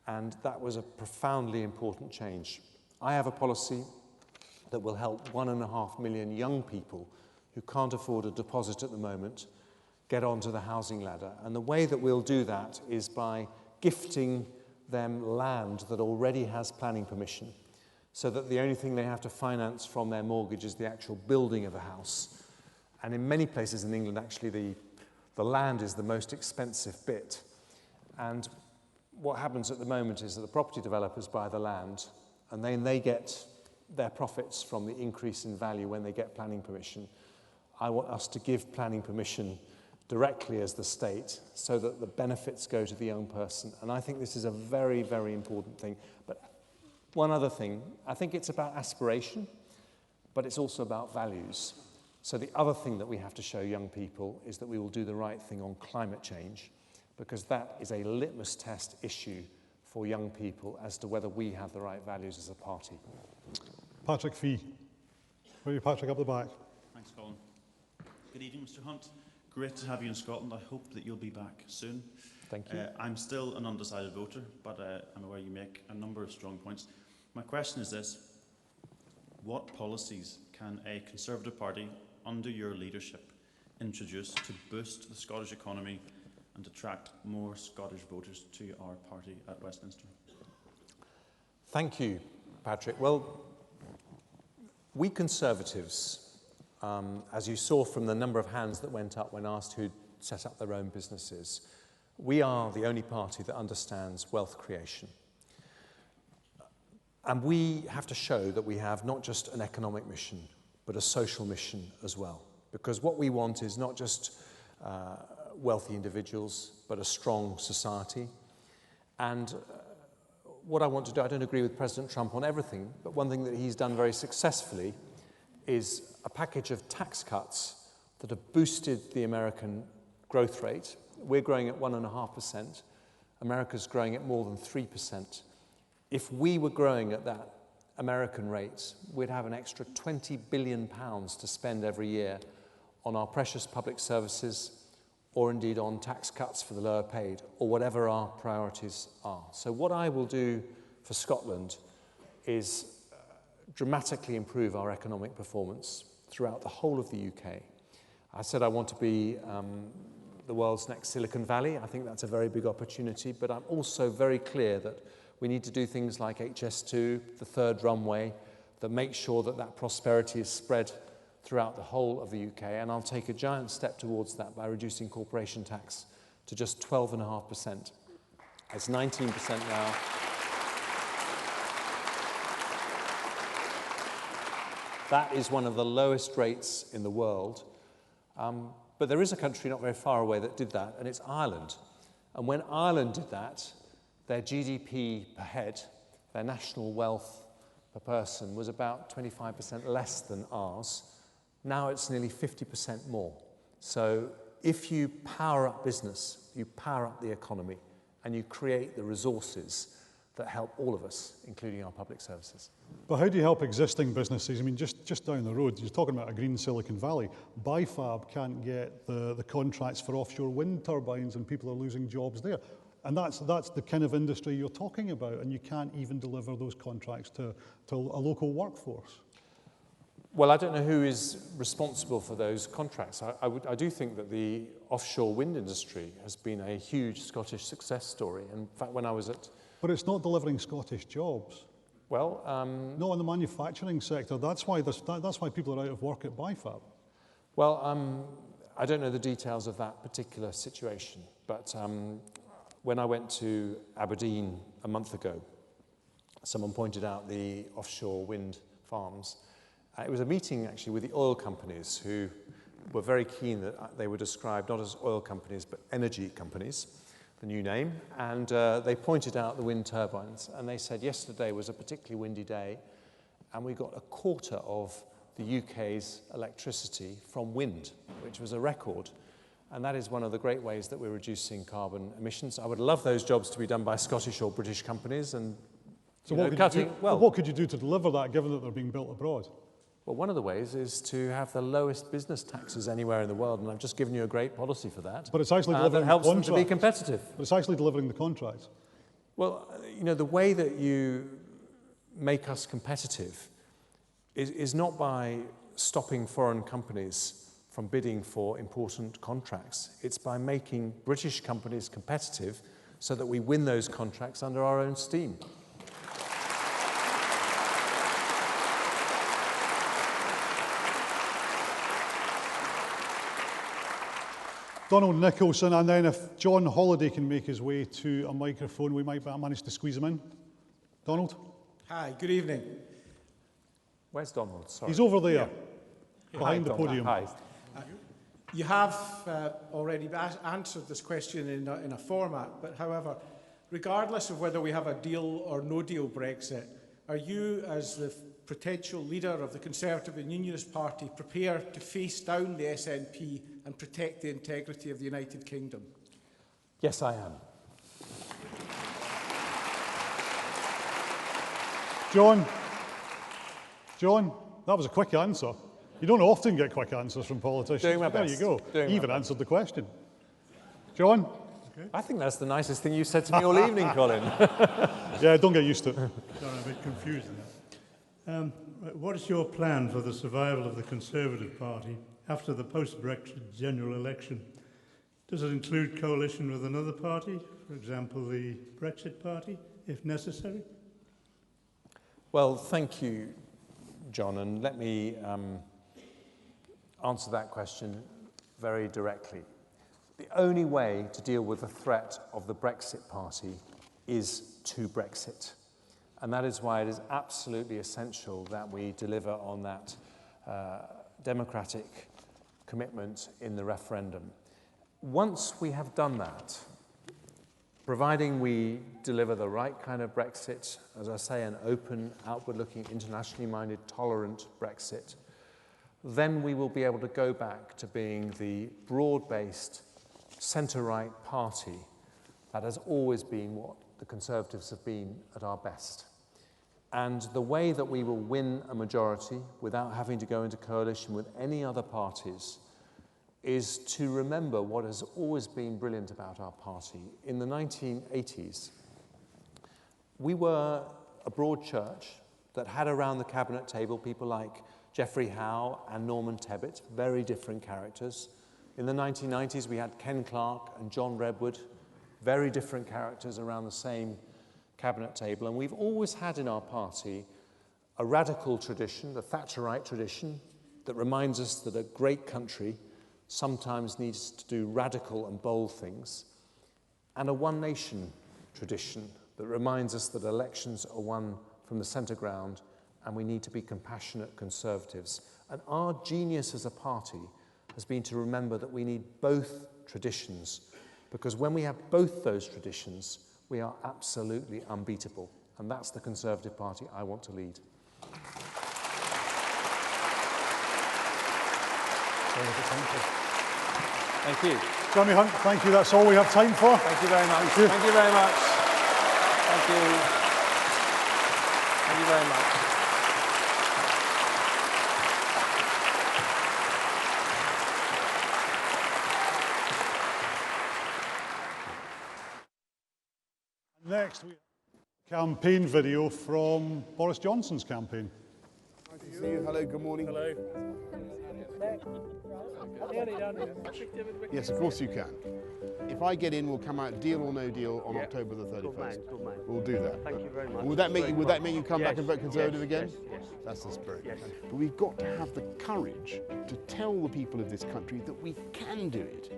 And that was a profoundly important change. I have a policy that will help 1.5 million young people who can't afford a deposit at the moment get onto the housing ladder. And the way that we'll do that is by gifting them land that already has planning permission, so that the only thing they have to finance from their mortgage is the actual building of a house. And in many places in England, actually, the land is the most expensive bit. And what happens at the moment is that the property developers buy the land, and then they get their profits from the increase in value when they get planning permission. I want us to give planning permission directly as the state, so that the benefits go to the young person. And I think this is a very, very important thing. But one other thing, I think it's about aspiration, but it's also about values. So the other thing that we have to show young people is that we will do the right thing on climate change, because that is a litmus test issue for young people as to whether we have the right values as a party.
Patrick Fee. Where are you, Patrick, up the back?
Thanks, Colin. Good evening, Mr. Hunt. Great to have you in Scotland. I hope that you'll be back soon.
Thank you.
I'm still an undecided voter, but I'm aware you make a number of strong points. My question is this: what policies can a Conservative Party, under your leadership, introduce to boost the Scottish economy and attract more Scottish voters to our party at Westminster?
Thank you, Patrick. Well, we Conservatives, as you saw from the number of hands that went up when asked who'd set up their own businesses, we are the only party that understands wealth creation. And we have to show that we have not just an economic mission, but a social mission as well. Because what we want is not just wealthy individuals, but a strong society. And what I want to do, I don't agree with President Trump on everything, but one thing that he's done very successfully is a package of tax cuts that have boosted the American growth rate. We're growing at 1.5%. America's growing at more than 3%. If we were growing at that American rate, we'd have an extra £20 billion to spend every year on our precious public services, or indeed on tax cuts for the lower paid, or whatever our priorities are. So what I will do for Scotland is dramatically improve our economic performance throughout the whole of the UK. I said I want to be the world's next Silicon Valley. I think that's a very big opportunity, but I'm also very clear that we need to do things like HS2, the third runway, that make sure that that prosperity is spread throughout the whole of the UK, and I'll take a giant step towards that by reducing corporation tax to just 12.5%. It's 19% now. That is one of the lowest rates in the world. But there is a country not very far away that did that, and it's Ireland. And when Ireland did that, their GDP per head, their national wealth per person, was about 25% less than ours. Now it's nearly 50% more. So if you power up business, you power up the economy, and you create the resources that help all of us, including our public services.
But how do you help existing businesses? I mean, just down the road, you're talking about a green Silicon Valley. Bifab can't get the contracts for offshore wind turbines, and people are losing jobs there. And that's the kind of industry you're talking about, and you can't even deliver those contracts to a local workforce.
Well, I don't know who is responsible for those contracts. I do think that the offshore wind industry has been a huge Scottish success story. In fact, when I was at...
But it's not delivering Scottish jobs.
Well,
not in the manufacturing sector. That's why people are out of work at Bifab.
Well, I don't know the details of that particular situation, but when I went to Aberdeen a month ago, someone pointed out the offshore wind farms. It was a meeting actually with the oil companies who were very keen that they were described not as oil companies but energy companies, the new name, and they pointed out the wind turbines, and they said yesterday was a particularly windy day and we got a quarter of the UK's electricity from wind, which was a record. And that is one of the great ways that we're reducing carbon emissions. I would love those jobs to be done by Scottish or British companies. And
so what could you do to deliver that, given that they're being built abroad?
Well, one of the ways is to have the lowest business taxes anywhere in the world, and I've just given you a great policy for that.
But it's actually delivering
that helps
the
them to be competitive.
But it's actually delivering the contracts.
Well, you know, the way that you make us competitive is not by stopping foreign companies from bidding for important contracts. It's by making British companies competitive so that we win those contracts under our own steam.
Donald Nicholson, and then if John Holliday can make his way to a microphone, we might manage to squeeze him in. Donald?
Hi, good evening.
Where's Donald? Sorry.
He's over there, behind the
Donald.
podium.
Hi.
You have already answered this question in a format, but however, regardless of whether we have a deal or no deal Brexit, are you, as the potential leader of the Conservative and Unionist Party, prepared to face down the SNP and protect the integrity of the United Kingdom?
Yes, I am.
John, that was a quick answer. You don't often get quick answers from politicians.
Doing my best.
There you go. You even answered the question. John?
Okay. I think that's the nicest thing you said to me all evening, Colin.
Yeah, don't get used to it.
Sorry, I'm a bit confused now. What is your plan for the survival of the Conservative Party after the post-Brexit general election? Does it include coalition with another party, for example, the Brexit Party, if necessary?
Well, thank you, John, and let me answer that question very directly. The only way to deal with the threat of the Brexit Party is to Brexit. And that is why it is absolutely essential that we deliver on that democratic commitment in the referendum. Once we have done that, providing we deliver the right kind of Brexit, as I say, an open, outward-looking, internationally minded, tolerant Brexit, then we will be able to go back to being the broad-based, centre-right party that has always been what the Conservatives have been at our best. And the way that we will win a majority without having to go into coalition with any other parties is to remember what has always been brilliant about our party. In the 1980s, we were a broad church that had around the cabinet table people like Geoffrey Howe and Norman Tebbit, very different characters. In the 1990s, we had Ken Clarke and John Redwood, very different characters around the same cabinet table. And we've always had in our party a radical tradition, the Thatcherite tradition, that reminds us that a great country sometimes needs to do radical and bold things, and a one nation tradition that reminds us that elections are won from the centre ground and we need to be compassionate conservatives. And our genius as a party has been to remember that we need both traditions, because when we have both those traditions, we are absolutely unbeatable. And that's the Conservative Party I want to lead.
Thank you. Jeremy Hunt, thank you. That's all we have time for.
Thank you very much.
Thank you,
thank you very much. Thank you. Thank you very much.
Next, we have a campaign video from Boris Johnson's campaign.
Nice to see you. Hello, good morning. Hello. Yes, of course you can. If I get in, we'll come out deal or no deal on October the 31st. Good man. We'll do that.
Thank you very much.
Would that make you come back and vote Conservative again?
Yes.
That's the spirit. Yes. But we've got to have the courage to tell the people of this country that we can do it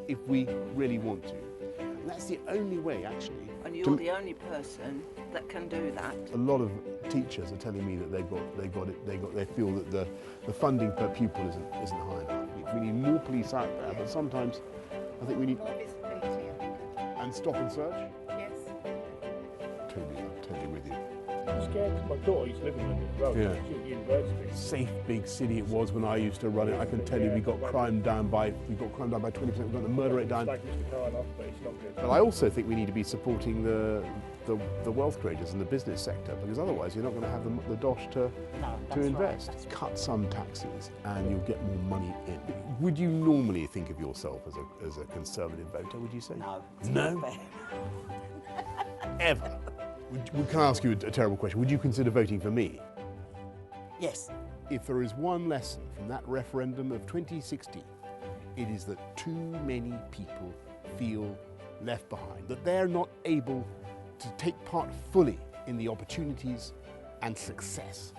if we really want to. And that's the only way, actually.
And you're the only person that can do that.
A lot of teachers are telling me that they feel that the funding per pupil isn't high enough. We need more police out there, but sometimes I think we need
more visibility, I think.
And stop and search.
Yes.
Totally with you.
I'm scared because my daughter used to live in London as well.
Yeah.
She's at university.
Safe big city it was when I used to run it. I can tell you we got crime down by 20%. We've got the murder rate down.
It's like Mr. Carloff, but it's not good.
But I also think we need to be supporting the wealth creators and the business sector, because otherwise you're not going to have the dosh to invest. Right. Cut some taxes and you'll get more money in. Would you normally think of yourself as a Conservative voter, would you say?
No.
No? Ever? Can I ask you a terrible question? Would you consider voting for me?
Yes.
If there is one lesson from that referendum of 2016, it is that too many people feel left behind, that they're not able to take part fully in the opportunities and success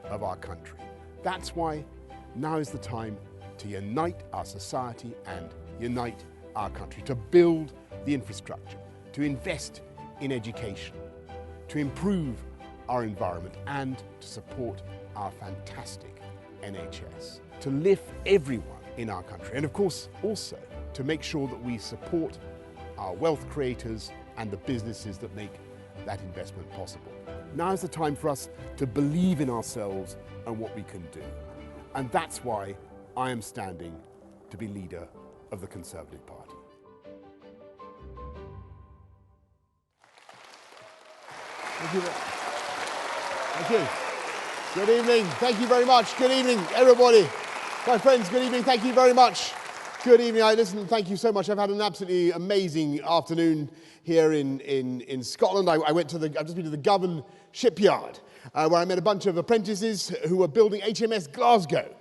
of our country. That's why now is the time to unite our society and unite our country, to build the infrastructure, to invest in education, to improve our environment and to support our fantastic NHS, to lift everyone in our country, and of course also to make sure that we support our wealth creators and the businesses that make that investment possible. Now is the time for us to believe in ourselves and what we can do. And that's why I am standing to be leader of the Conservative Party. Thank you. Thank you. Good evening. Thank you very much. Good evening, everybody. My friends, good evening. Thank you very much. Good evening. Thank you so much. I've had an absolutely amazing afternoon here in Scotland. I've just been to the Govan shipyard, where I met a bunch of apprentices who were building HMS Glasgow.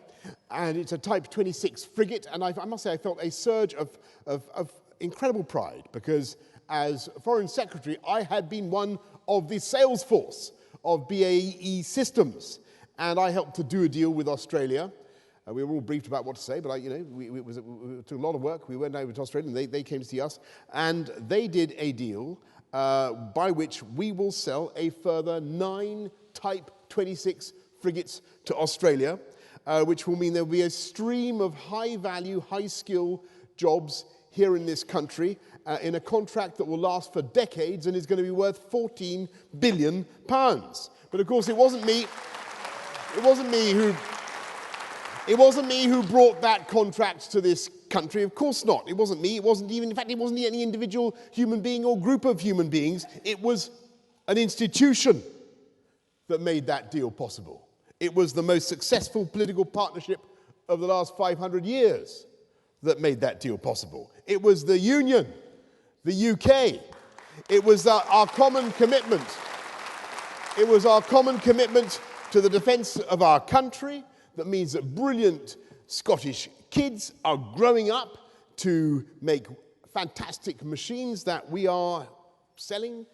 And it's a Type 26 frigate. And I must say, I felt a surge of incredible pride, because as Foreign Secretary, I had been one of the sales force of BAE Systems. And I helped to do a deal with Australia. We were all briefed about what to say, but it took a lot of work. We went over to Australia, and they came to see us. And they did a deal by which we will sell a further 9 Type 26 frigates to Australia, which will mean there will be a stream of high-value, high-skill jobs here in this country in a contract that will last for decades and is going to be worth £14 billion. But of course, it wasn't me who brought that contract to this country. Of course not. It wasn't me. It wasn't any individual human being or group of human beings. It was an institution that made that deal possible. It was the most successful political partnership of the last 500 years that made that deal possible. It was the Union, the UK. It was our common commitment. It was our common commitment to the defence of our country that means that brilliant Scottish kids are growing up to make fantastic machines that we are selling,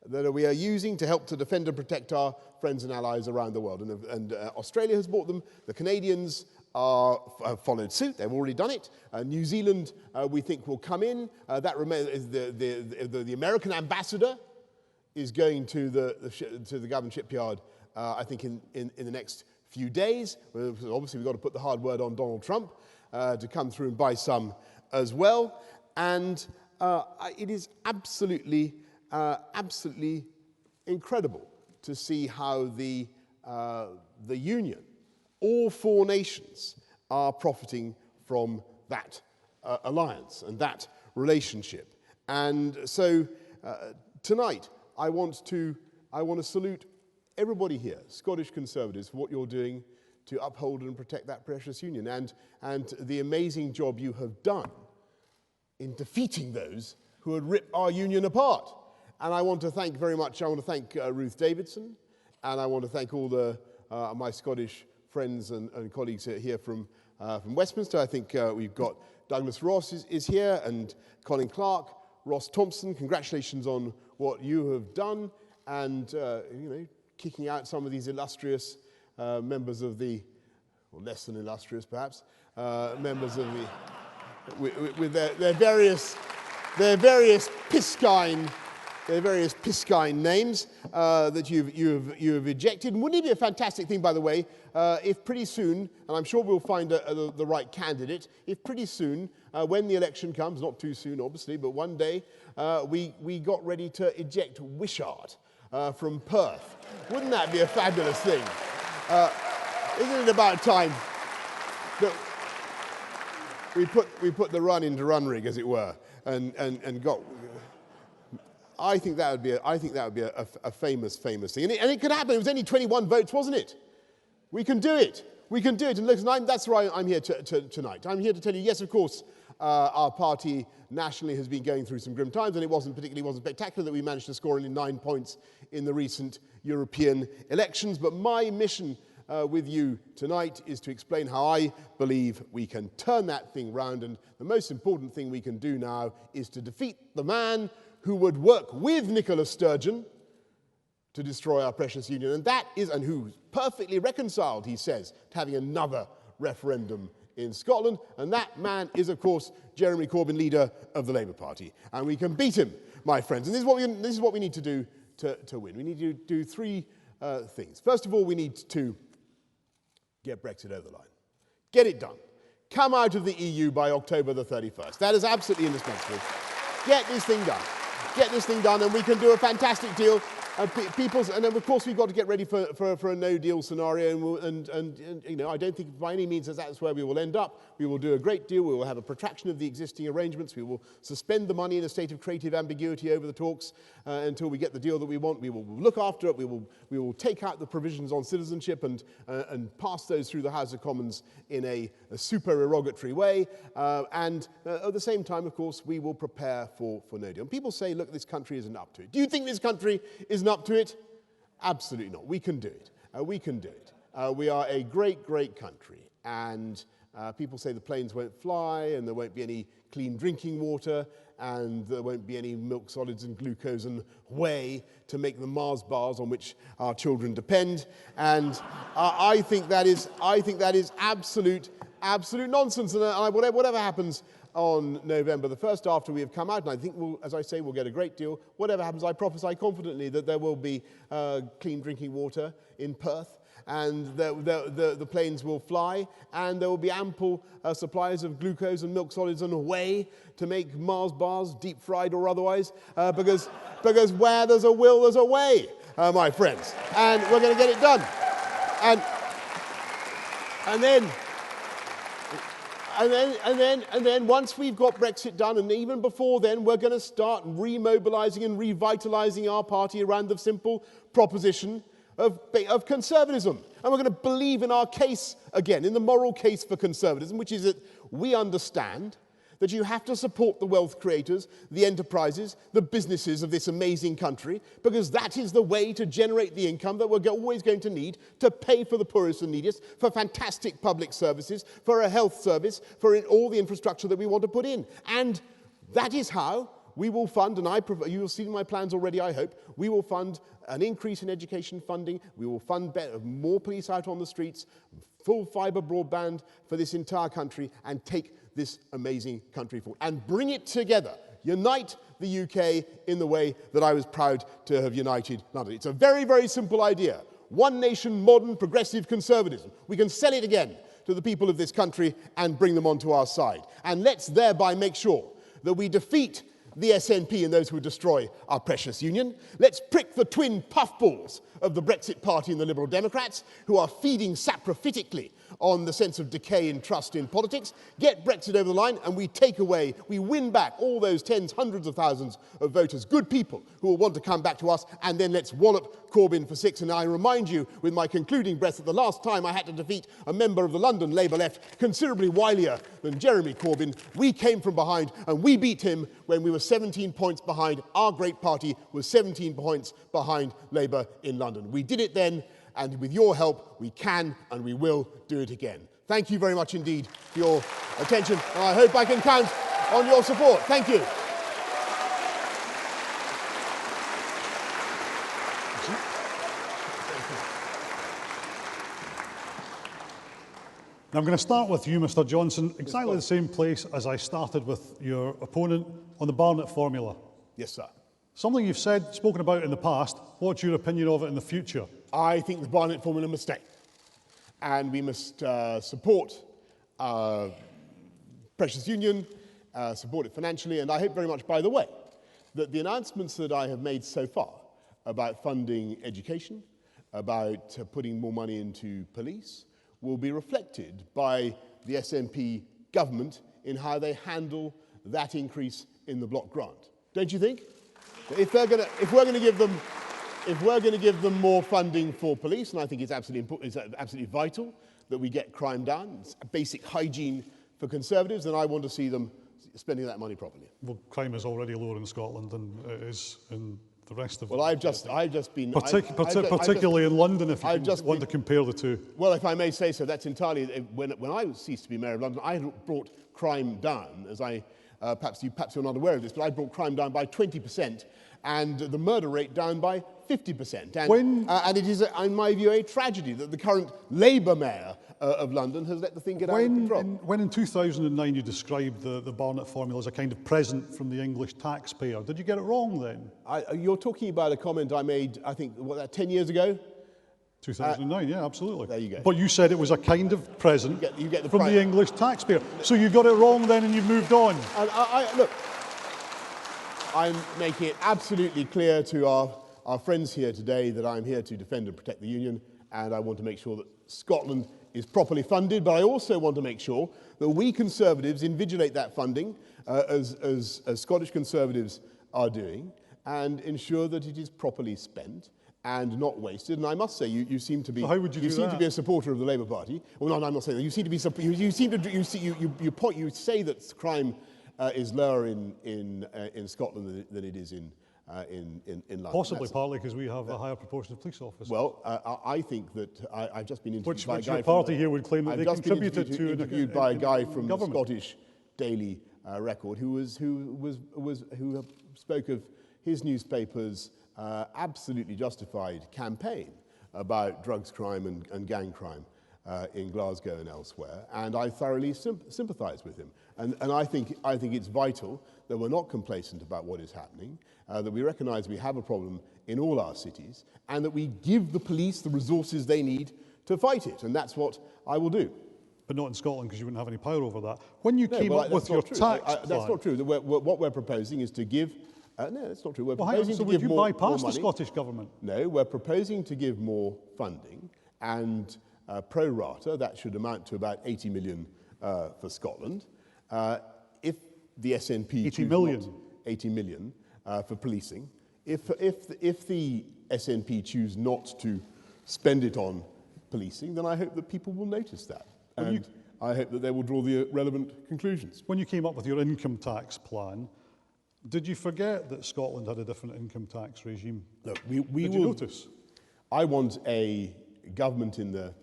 that we are using to help to defend and protect our friends and allies around the world. And Australia has bought them. The Canadians have followed suit. They've already done it. New Zealand, we think, will come in. That remains the American ambassador is going to the government shipyard, I think, in the next few days. Obviously, we've got to put the hard word on Donald Trump to come through and buy some as well. And it is absolutely incredible to see how the Union, all four nations, are profiting from that alliance and that relationship. And so tonight, I want to salute everybody here, Scottish Conservatives, for what you're doing to uphold and protect that precious union, and the amazing job you have done in defeating those who had ripped our union apart. And I want to thank very much, I want to thank Ruth Davidson, and I want to thank all my Scottish friends and colleagues here from Westminster. I think we've got Douglas Ross is here, and Colin Clark, Ross Thompson. Congratulations on what you have done, and kicking out some of these illustrious members of the, or less than illustrious perhaps, members of the, with their various piscine names that you have ejected. And wouldn't it be a fantastic thing, by the way, if pretty soon, and I'm sure we'll find the right candidate, if pretty soon, when the election comes, not too soon obviously, but one day, we got ready to eject Wishart from Perth. Wouldn't that be a fabulous thing? Isn't it about time that we put the run into run rig, as it were, and got. I think that would be a famous thing, and it could happen. It was only 21 votes, wasn't it? We can do it. We can do it. And listen, that's why I'm here tonight. I'm here to tell you, yes, of course, our party nationally has been going through some grim times, and it wasn't spectacular that we managed to score only 9 points in the recent European elections. But my mission with you tonight is to explain how I believe we can turn that thing round. And the most important thing we can do now is to defeat the man who would work with Nicola Sturgeon to destroy our precious union, and who's perfectly reconciled, he says, to having another referendum in Scotland. And that man is, of course, Jeremy Corbyn, leader of the Labour Party. And we can beat him, my friends. And this is what we need to do to win. We need to do three things. First of all, we need to get Brexit over the line. Get it done. Come out of the EU by October the 31st. That is absolutely indispensable. Get this thing done. Get this thing done, and we can do a fantastic deal. And then, of course, we've got to get ready for a no-deal scenario, and I don't think by any means that's where we will end up. We will do a great deal. We will have a protraction of the existing arrangements. We will suspend the money in a state of creative ambiguity over the talks until we get the deal that we want. We will look after it. We will take out the provisions on citizenship and pass those through the House of Commons in a supererogatory way. And at the same time, of course, we will prepare for no deal. And people say, look, this country isn't up to it. Do you think this country isn't up to it? Absolutely not. We can do it. We can do it. We are a great, great country. And people say the planes won't fly, and there won't be any clean drinking water, and there won't be any milk solids and glucose and whey to make the Mars bars on which our children depend. And I think that is absolute nonsense. And whatever happens on November the 1st, after we have come out, and I think, as I say, we'll get a great deal. Whatever happens, I prophesy confidently that there will be clean drinking water in Perth, and the planes will fly, and there will be ample supplies of glucose and milk solids and whey to make Mars bars, deep fried or otherwise, because where there's a will, there's a way, my friends. And we're going to get it done. And then once we've got Brexit done, and even before then, we're going to start remobilising and revitalising our party around the simple proposition of conservatism. And we're going to believe in our case again, in the moral case for conservatism, which is that we understand that you have to support the wealth creators, the enterprises, the businesses of this amazing country, because that is the way to generate the income that we're always going to need to pay for the poorest and neediest, for fantastic public services, for a health service, for all the infrastructure that we want to put in. And that is how we will fund, and you will see in my plans already, I hope, we will fund an increase in education funding, we will fund more police out on the streets, full fibre broadband for this entire country, and take this amazing country forward. And bring it together. Unite the UK in the way that I was proud to have united London. It's a very, very simple idea. One nation, modern, progressive conservatism. We can sell it again to the people of this country and bring them onto our side. And let's thereby make sure that we defeat the SNP and those who would destroy our precious union. Let's prick the twin puffballs of the Brexit Party and the Liberal Democrats, who are feeding saprophytically on the sense of decay in trust in politics. Get Brexit over the line, and we win back all those tens, hundreds of thousands of voters, good people who will want to come back to us, and then let's wallop Corbyn for 6. And I remind you, with my concluding breath, that the last time I had to defeat a member of the London Labour left, considerably wilier than Jeremy Corbyn, we came from behind and we beat him when we were 17 points behind. Our great party was 17 points behind Labour in London. We did it then, and with your help, we can and we will do it again. Thank you very much indeed for your attention, and I hope I can count on your support. Thank you.
Now I'm going to start with you, Mr Johnson, exactly the same place as I started with your opponent on the Barnett formula.
Yes, sir.
Something you've spoken about in the past. What's your opinion of it in the future?
I think the Barnett formula must stay. And we must support our precious union, support it financially, and I hope very much, by the way, that the announcements that I have made so far about funding education, about putting more money into police, will be reflected by the SNP government in how they handle that increase in the block grant. Don't you think? If we're going to give them more funding for police, and I think it's absolutely vital that we get crime down, it's a basic hygiene for Conservatives, then I want to see them spending that money properly.
Well, crime is already lower in Scotland than it is in the rest of.
Well, I've just been
particularly in London, if you want to compare the two.
Well, if I may say so, that's entirely when I ceased to be mayor of London, I brought crime down, as I. Perhaps you're not aware of this, but I brought crime down by 20% and the murder rate down by 50%. And it is, in my view, a tragedy that the current Labour mayor of London has let the thing get out of control.
When in 2009 you described the Barnett formula as a kind of present from the English taxpayer, did you get it wrong then?
You're talking about a comment I made, I think, 10 years ago?
2009, yeah, absolutely.
There you go.
But you said it was a kind of present
you get
from the English taxpayer. So you got it wrong then and you've moved on.
And look, I'm making it absolutely clear to our friends here today that I'm here to defend and protect the Union, and I want to make sure that Scotland is properly funded, but I also want to make sure that we Conservatives invigilate that funding, as Scottish Conservatives are doing, and ensure that it is properly spent and not wasted. And I must say, you seem to be.
How would you
seem to be a supporter of the Labour Party. Well, no, I'm not saying that. You seem to be. You say that crime is lower in Scotland than it is in London.
Possibly partly because we have a higher proportion of police officers.
Well, I think that I've just been interviewed by a guy.
Which your party here would claim that they contributed to.
Interviewed by a guy from the Scottish Daily Record who spoke of his newspaper's absolutely justified campaign about drugs crime and gang crime in Glasgow and elsewhere, and I thoroughly sympathise with him. And I think it's vital that we're not complacent about what is happening, that we recognise we have a problem in all our cities, and that we give the police the resources they need to fight it, and that's what I will do.
But not in Scotland, because you wouldn't have any power over that. When you came up with your tax plan...
That's not true. What we're proposing is to give... no, that's not true. We're proposing to
would
give
you
more
bypass
money.
the Scottish Government?
No, we're proposing to give more funding, and pro rata, that should amount to about 80 million for Scotland. If the SNP...
80 million?
80 million for policing. If the SNP choose not to spend it on policing, then I hope that people will notice that. And I hope that they will draw the relevant conclusions.
When you came up with your income tax plan, did you forget that Scotland had a different income tax regime?
Look, we
Did you notice?
I want a government in the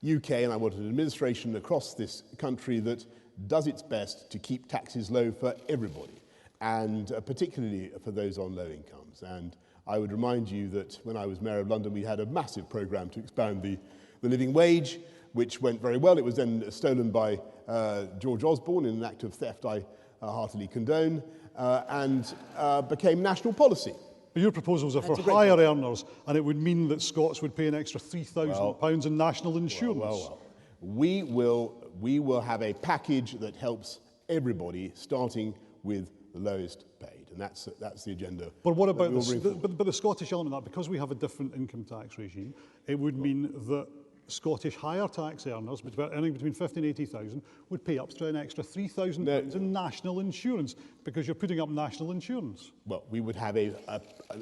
UK, and I want an administration across this country that does its best to keep taxes low for everybody, and particularly for those on low incomes. And I would remind you that when I was Mayor of London, we had a massive programme to expand the living wage, which went very well. It was then stolen by George Osborne in an act of theft I heartily condone, and became national policy.
But your proposals are for higher earners, and it would mean that Scots would pay an extra £3,000 in national insurance.
We will have a package that helps everybody, starting with the lowest paid, and that's the agenda.
But what about the Scottish element of that? Because we have a different income tax regime, it would mean that Scottish higher tax earners, earning between 50 and 80,000, would pay up to an extra £3,000 in national insurance, because you're putting up national insurance.
Well, we would have an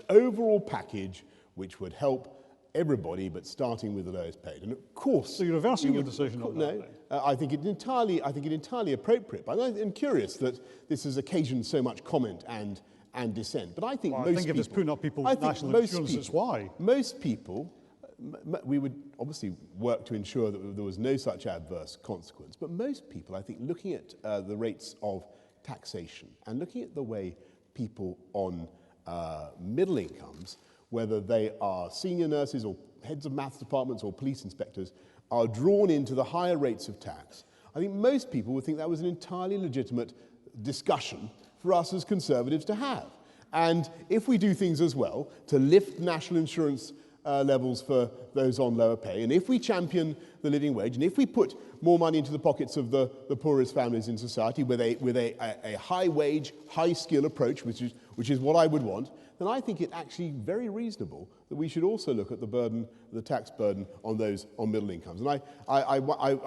overall package which would help everybody, but starting with the lowest paid. And of course,
so you're reversing your decision on that?
No, I think it entirely appropriate. But I'm curious that this has occasioned so much comment and dissent. But I think
if it's putting up people's national insurance, it's why.
Most people. We would obviously work to ensure that there was no such adverse consequence. But most people, I think, looking at the rates of taxation and looking at the way people on middle incomes, whether they are senior nurses or heads of maths departments or police inspectors, are drawn into the higher rates of tax, I think most people would think that was an entirely legitimate discussion for us as Conservatives to have. And if we do things as well to lift national insurance levels for those on lower pay, and if we champion the living wage, and if we put more money into the pockets of the poorest families in society with a high wage, high skill approach, which is what I would want, then I think it actually very reasonable that we should also look at the tax burden on those on middle incomes. And I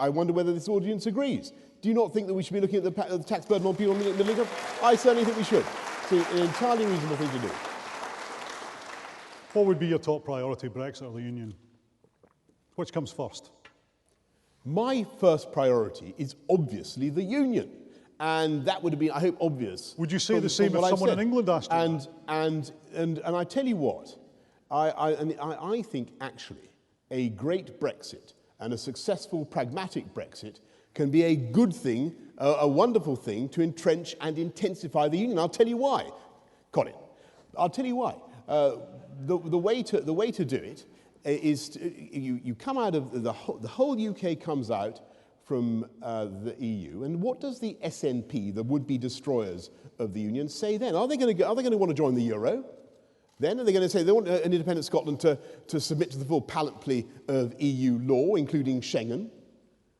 wonder whether this audience agrees. Do you not think that we should be looking at the tax burden on people on middle income? I certainly think we should. It's an entirely reasonable thing to do.
What would be your top priority, Brexit or the Union? Which comes first?
My first priority is obviously the Union. And that would have been, I hope, obvious.
Would you say the same if someone in England asked you that?
And I tell you what, I think actually a great Brexit and a successful pragmatic Brexit can be a good thing, a wonderful thing to entrench and intensify the Union. I'll tell you why, Colin. I'll tell you why. The way to do it is you come out of the whole UK comes out from the EU, and what does the SNP, the would-be destroyers of the Union, say then? Are they going to want to join the euro? Then are they going to say they want an independent Scotland to submit to the full panoply of EU law, including Schengen?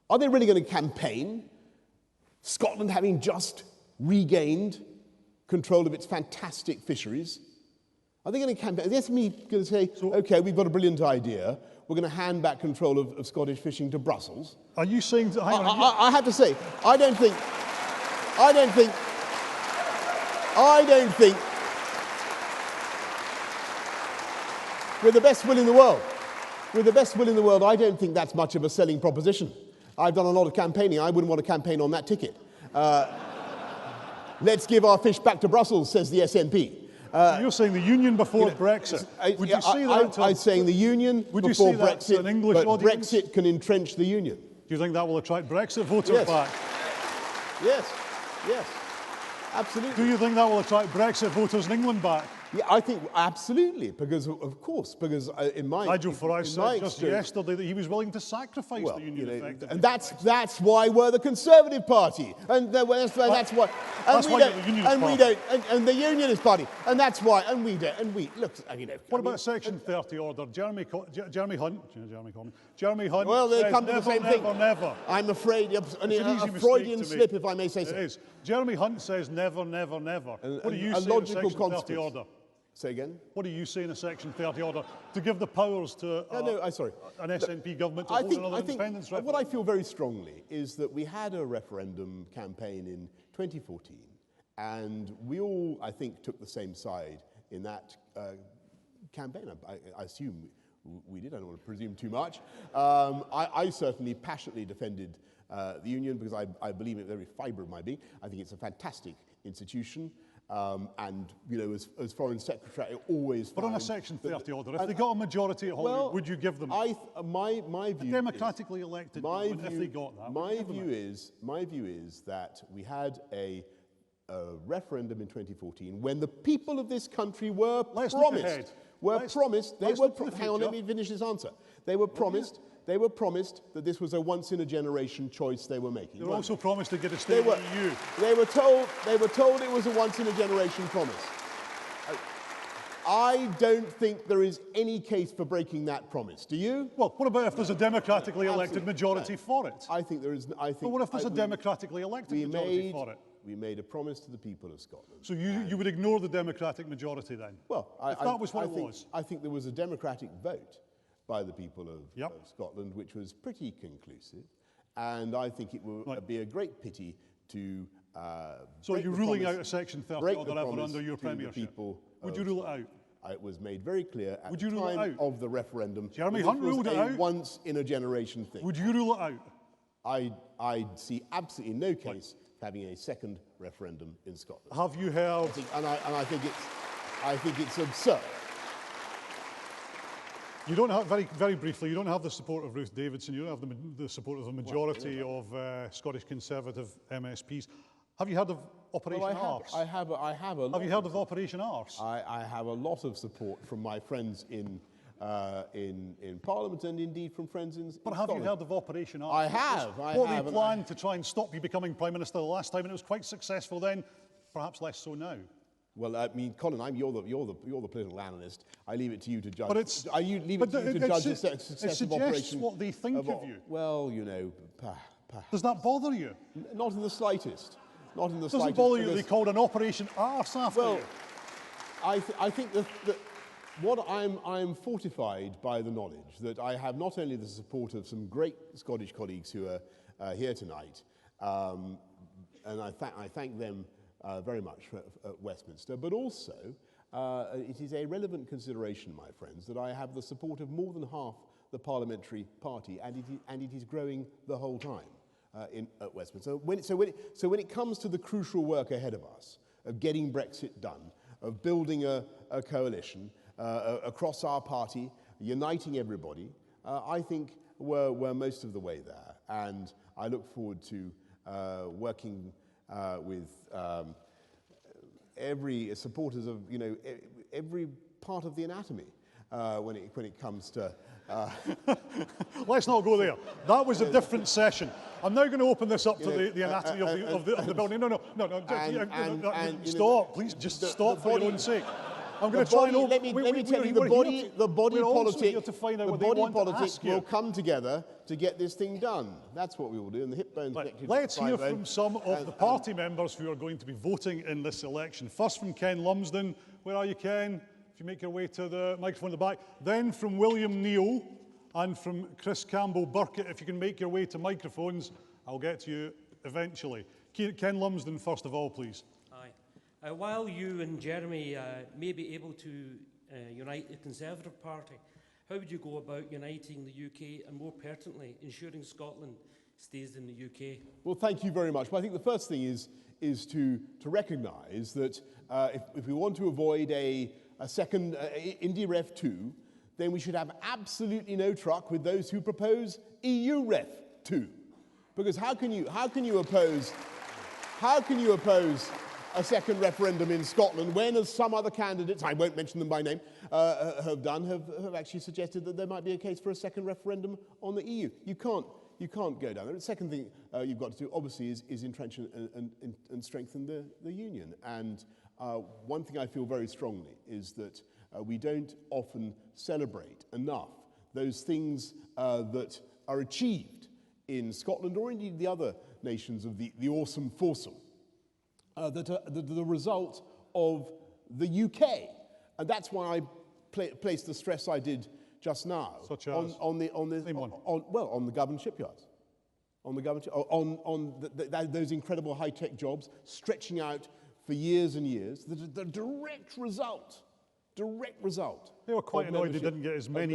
Are they really going to campaign Scotland having just regained control of its fantastic fisheries? Are they going to campaign? Is the SME going to say, OK, we've got a brilliant idea, we're going to hand back control of Scottish fishing to Brussels?
Are you saying that,
I have to say, I don't think, with the best will in the world, I don't think that's much of a selling proposition. I've done a lot of campaigning. I wouldn't want to campaign on that ticket. Let's give our fish back to Brussels, says the SNP.
You're saying the Union before Brexit. Would you say that?
I'm saying the Union before Brexit, but Brexit can entrench the Union.
Do you think that will attract Brexit voters back?
Yes, absolutely.
Do you think that will attract Brexit voters in England back?
Yeah, I think absolutely, because in my
Nigel Farage said just yesterday that he was willing to sacrifice the Union effectively.
And that's why we're the Conservative Party, and that's why. And the Unionist Party, and that's why. And we don't. And we look.
What about Section 30 order? Jeremy Hunt.
Well, they come to the same thing.
Never.
I'm afraid a Freudian slip, if I may say so.
It is. Jeremy Hunt says never, never, never. What do you say in Section 30 order?
Say again?
What do you say in a Section 30 order to give the powers to an SNP government to hold another independence referendum?
What I feel very strongly is that we had a referendum campaign in 2014, and we all, I think, took the same side in that campaign. I assume we did. I don't want to presume too much. I certainly passionately defended the union because I believe in every fibre of my being. I think it's a fantastic institution. And, you know, as Foreign Secretary, I always
But on a
found
Section
that-
30 order, if they got a majority at Holyrood,
well,
would you give them
my view
democratically elected government, if they got that?
My view is that we had a referendum in 2014 when the people of this country were promised. Hang on, let me finish this answer. They were promised that this was a once-in-a-generation choice they were making.
They were also promised to get a stay in the EU.
They were told it was a once-in-a-generation promise. I don't think there is any case for breaking that promise. Do you?
Well, what about if there's a democratically elected majority for it?
I think there is.
But what if there's a democratically elected majority for it?
We made a promise to the people of Scotland.
So you would ignore the democratic majority then?
Well, I think there was a democratic vote by the people of Scotland, which was pretty conclusive, and I think it would be a great pity to.
So you're ruling out a Section 30 order ever under your premiership? Would you rule it out?
It was made very clear at
Would you
the
rule it
time
out?
of the referendum.
Jeremy
that
Hunt
this was
ruled it
a
out.
once-in-a-generation thing.
Would you rule it out?
I see absolutely no case for having a second referendum in Scotland.
Have you heard?
I think it's absurd.
You don't have, very briefly, you don't have the support of Ruth Davidson, you don't have the support of the majority of Scottish Conservative MSPs. Have you heard of Operation Arse?
I have a lot.
Have you heard of Operation Arse?
I have a lot of support from my friends in Parliament and indeed from friends in
But have you heard of Operation Arse?
I have.
What they planned to try and stop you becoming Prime Minister the last time, and it was quite successful then, perhaps less so now.
Well, I mean, Colin, you're the political analyst. I leave it to you to judge.
But it's
leave it to you to judge the success of Operation.
It suggests what they think of you.
Well, you know,
does that bother you?
Not in the slightest. Not in the
Doesn't
slightest.
bother you that they called an Operation Arse after you?
I think that what I'm fortified by the knowledge that I have not only the support of some great Scottish colleagues who are here tonight, and I thank them very much at Westminster, but also it is a relevant consideration, my friends, that I have the support of more than half the parliamentary party, and it is growing the whole time at Westminster. So when it comes to the crucial work ahead of us, of getting Brexit done, of building a coalition across our party, uniting everybody, I think we're most of the way there, and I look forward to working with every supporters of every part of the anatomy when it comes to.
Let's not go there. That was a different session. I'm now going to open this up to the anatomy of the building. No. Stop, please. Just stop for your own sake. I'm going to try and
let me tell you, the body politic will come together to get this thing done. That's what we will do. And the hip bones.
Let's hear from some of the party members who are going to be voting in this election. First from Ken Lumsden. Where are you, Ken? If you make your way to the microphone at the back. Then from William Neal and from Chris Campbell Burkett. If you can make your way to microphones, I'll get to you eventually. Ken Lumsden, first of all, please.
Aye. While you and Jeremy may be able to unite the Conservative Party, how would you go about uniting the UK and, more pertinently, ensuring Scotland stays in the UK?
Well, thank you very much. But I think the first thing is to recognise that if we want to avoid a second Indie Ref 2, then we should have absolutely no truck with those who propose EU Ref 2. Because how can you oppose a second referendum in Scotland when, as some other candidates, I won't mention them by name, have actually suggested that there might be a case for a second referendum on the EU. You can't go down there. The second thing you've got to do, obviously, is entrench and strengthen the union. And one thing I feel very strongly is that we don't often celebrate enough those things that are achieved in Scotland, or indeed the other nations of the awesome foursome, that are the result of the UK. And that's why I placed the stress I did just now on the government shipyards, on those incredible high-tech jobs stretching out for years and years, that are the direct result
direct result.
They were quite annoyed they didn't get as many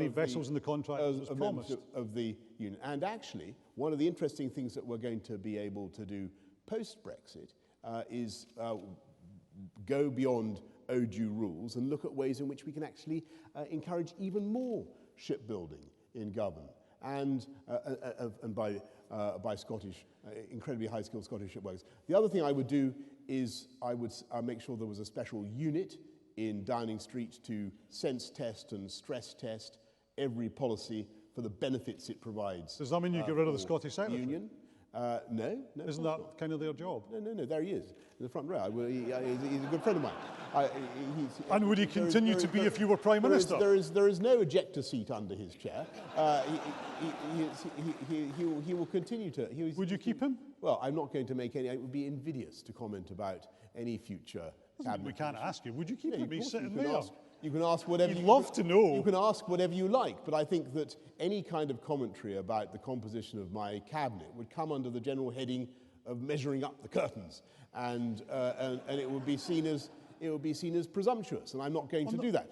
vessels in the contract as was promised.
Of the Union. And actually, one of the interesting things that we're going to be able to do post-Brexit is go beyond ODU rules and look at ways in which we can actually encourage even more shipbuilding in Govan and by Scottish, incredibly high-skilled Scottish shipworkers. The other thing I would do is I would make sure there was a special unit in Downing Street to sense test and stress test every policy for the benefits it provides.
Does that mean you get rid of the Scottish Secretary?
Union? No.
Isn't that kind of their job?
No, there he is, in the front row. He's a good friend of mine.
And would he continue to be if you were Prime Minister?
There is no ejector seat under his chair. He will continue to...
Would you keep him?
Well, I'm not going to make any... It would be invidious to comment about any future cabinet.
We can't ask you. Would you keep him? He's sitting there.
You can ask whatever
You'd love to know.
You can ask whatever you like, but I think that any kind of commentary about the composition of my cabinet would come under the general heading of measuring up the curtains, and it would be seen as presumptuous, and I'm not going to do that.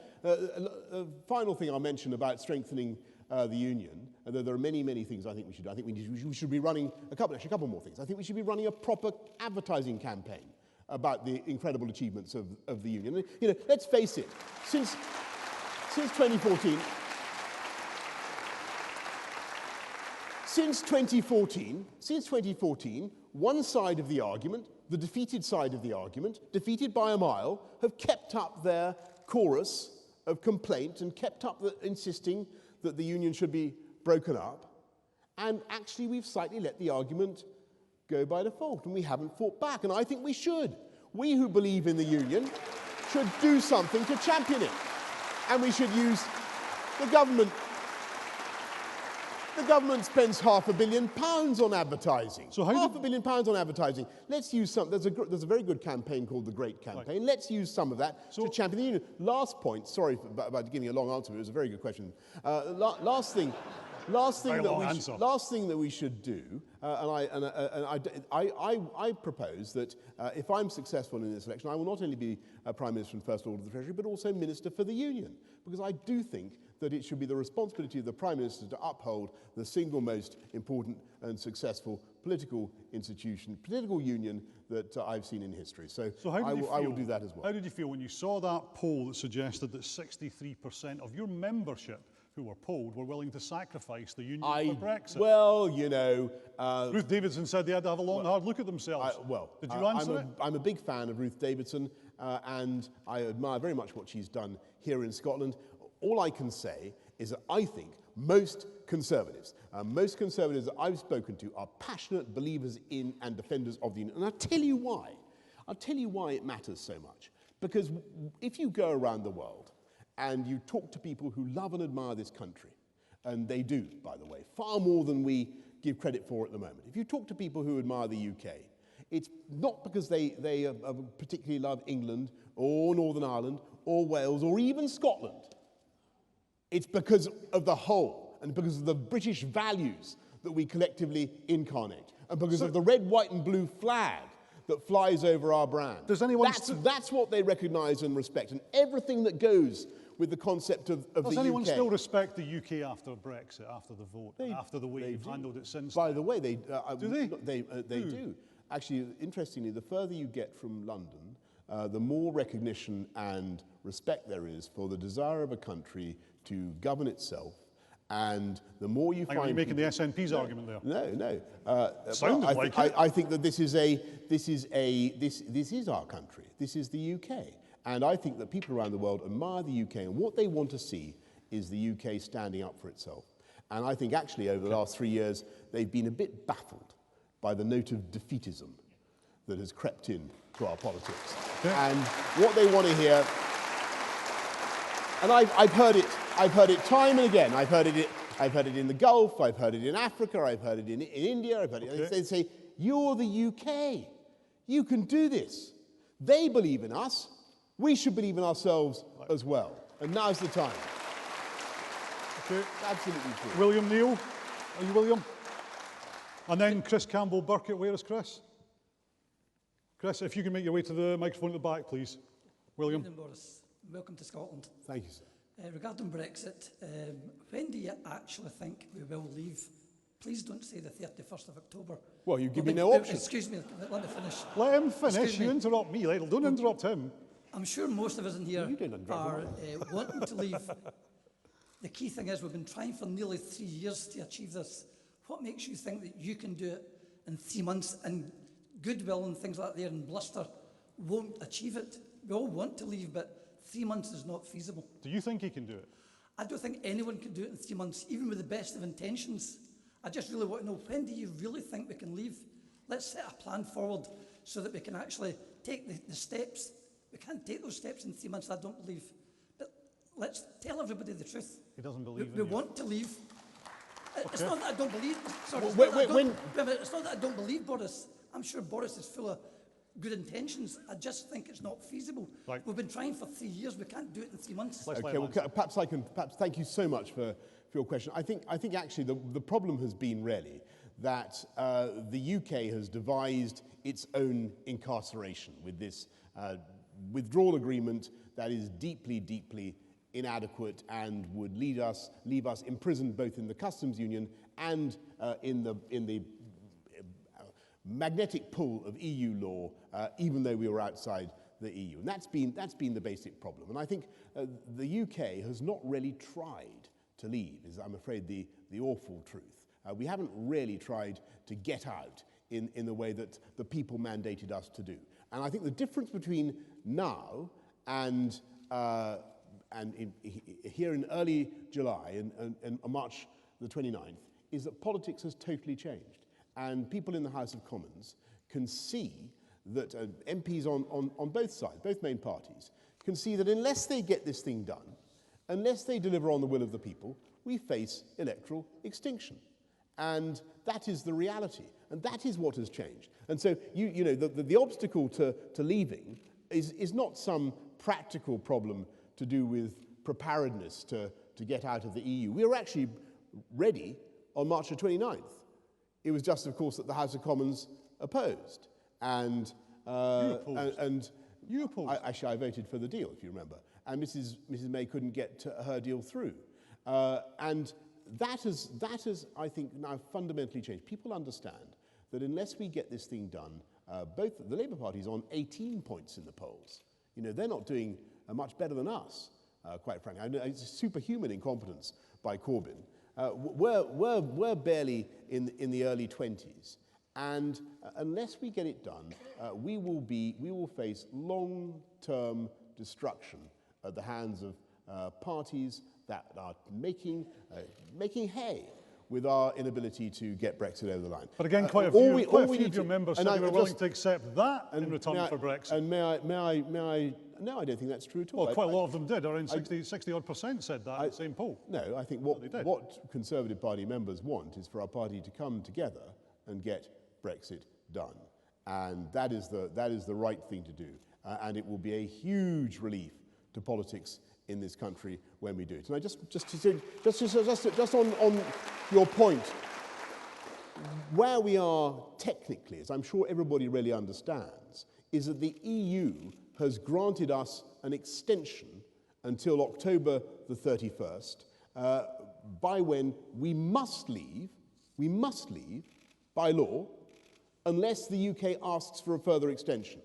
Final thing I'll mention about strengthening the union, although there are many things I think we should do. I think we should be running a couple more things. I think we should be running a proper advertising campaign about the incredible achievements of the union. You know, let's face it, since 2014, one side of the argument, the defeated side of the argument, defeated by a mile, have kept up their chorus of complaint and kept up insisting that the union should be broken up. And actually, we've slightly let the argument go by default, and we haven't fought back, and I think we should. We who believe in the union should do something to champion it, and we should use the government. The government spends £500 million on advertising. So £500 million on advertising. Let's use some. There's a very good campaign called the Great Campaign. Right. Let's use some of that to champion the union. Last point. Sorry about giving a long answer. It was a very good question. Last thing that we should do, I propose that if I'm successful in this election, I will not only be Prime Minister and First Lord of the Treasury, but also Minister for the Union, because I do think that it should be the responsibility of the Prime Minister to uphold the single most important and successful political institution, political union that I've seen in history. So I will do that as well.
How did you feel when you saw that poll that suggested that 63% of your membership who were polled were willing to sacrifice the union for Brexit?
Well, you know...
Ruth Davidson said they had to have a long, hard look at themselves. Did you answer it?
I'm a big fan of Ruth Davidson, and I admire very much what she's done here in Scotland. All I can say is that I think most conservatives that I've spoken to are passionate believers in and defenders of the union. And I'll tell you why. I'll tell you why it matters so much. Because if you go around the world and you talk to people who love and admire this country, and they do, by the way, far more than we give credit for at the moment. If you talk to people who admire the UK, it's not because they particularly love England or Northern Ireland or Wales or even Scotland. It's because of the whole and because of the British values that we collectively incarnate and because of the red, white and blue flag that flies over our brand. That's what they recognise and respect, and everything that goes with the concept of the UK.
Does anyone still respect the UK after Brexit, after the vote, after the way you've handled it since?
By the way, they
do.
They do. Actually, interestingly, the further you get from London, the more recognition and respect there is for the desire of a country to govern itself, and the more you find...
Are you making the SNP's argument there?
No.
Sounded like it.
I think that this is our country. This is the UK, and I think that people around the world admire the UK, and what they want to see is the UK standing up for itself. And I think actually over the last 3 years they've been a bit baffled by the note of defeatism that has crept in to our politics. And what they want to hear, and I've heard it time and again. I've heard it in the Gulf, I've heard it in Africa, I've heard it in India, I've heard it. They say, you're the UK. You can do this. They believe in us. We should believe in ourselves as well. And now's the time.
Okay.
Absolutely true.
William Neal. Are you William? And then Chris Campbell-Burkett. Where is Chris? Chris, if you can make your way to the microphone at the back, please. William.
Boris.
welcome to Scotland.
Thank you, sir.
Regarding Brexit, when do you actually think we will leave? Please don't say the 31st of October.
Well, you give me no option.
Excuse me, let me finish.
Let him finish. You interrupt me, Lionel. Don't interrupt him.
I'm sure most of us in here are wanting to leave. The key thing is we've been trying for nearly 3 years to achieve this. What makes you think that you can do it in 3 months, and goodwill and things like that and bluster won't achieve it? We all want to leave, but 3 months is not feasible.
Do you think he can do it?
I don't think anyone can do it in 3 months, even with the best of intentions. I just really want to know, when do you really think we can leave? Let's set a plan forward so that we can actually take the steps. We can't take those steps in 3 months, I don't believe. But let's tell everybody the truth.
He doesn't believe
we want to leave. It's
Okay.
not that I don't believe. Sorry, it's not that I don't believe Boris. I'm sure Boris is full of good intentions. I just think it's not feasible.
Right.
We've been trying for 3 years. We can't do it in 3 months.
Okay, well, perhaps thank you so much for your question. I think actually the problem has been really that the UK has devised its own incarceration with this withdrawal agreement that is deeply, deeply inadequate and would leave us imprisoned both in the customs union and in the magnetic pull of EU law, even though we were outside the EU. And that's been the basic problem. And I think the UK has not really tried to leave, is I'm afraid the awful truth. We haven't really tried to get out in the way that the people mandated us to do. And I think the difference between now and here in early July and March the 29th is that politics has totally changed. And people in the House of Commons can see that MPs on both sides, both main parties, can see that unless they get this thing done, unless they deliver on the will of the people, we face electoral extinction. And that is the reality. And that is what has changed. And so, you know, the obstacle to leaving is not some practical problem to do with preparedness to get out of the EU. We were actually ready on March the 29th. It was just, of course, that the House of Commons opposed. And
you opposed.
Actually, I voted for the deal, if you remember. And Mrs. May couldn't get her deal through. And that has, I think, now fundamentally changed. People understand that unless we get this thing done, both the Labour Party is on 18 points in the polls. You know, they're not doing much better than us, quite frankly. I know it's superhuman incompetence by Corbyn. We're barely in the early 20s. And unless we get it done, we will face long-term destruction at the hands of parties that are making hay with our inability to get Brexit over the line.
But again, quite a few of your members said they were willing to accept that in return for Brexit.
And no, I don't think that's true at all.
Well, quite a lot of them did. Around 60-odd% said that in the same poll.
No, I think what Conservative Party members want is for our party to come together and get Brexit done. And that is the right thing to do. And it will be a huge relief to politics in this country when we do it. And I just on your point, where we are technically, as I'm sure everybody really understands, is that the EU has granted us an extension until October the 31st, by when we must leave by law, unless the UK asks for a further extension.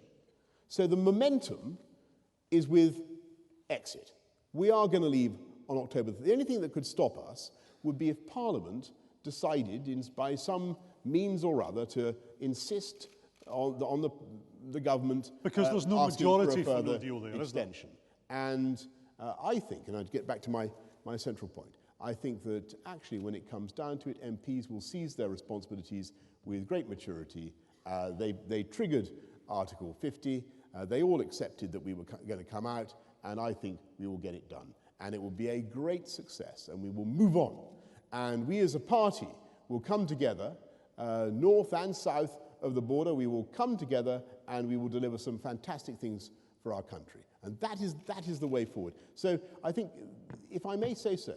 So the momentum is with exit. We are going to leave on October. The only thing that could stop us would be if Parliament decided by some means or other to insist on the government
because there's no majority for no deal there,
extension. And I think, and I'd get back to my central point, I think that actually when it comes down to it, MPs will seize their responsibilities with great maturity. They triggered Article 50. They all accepted that we were going to come out, and I think we will get it done. And it will be a great success, and we will move on. And we as a party will come together, north and south of the border. We will come together, and we will deliver some fantastic things for our country. And that is the way forward. So I think, if I may say so,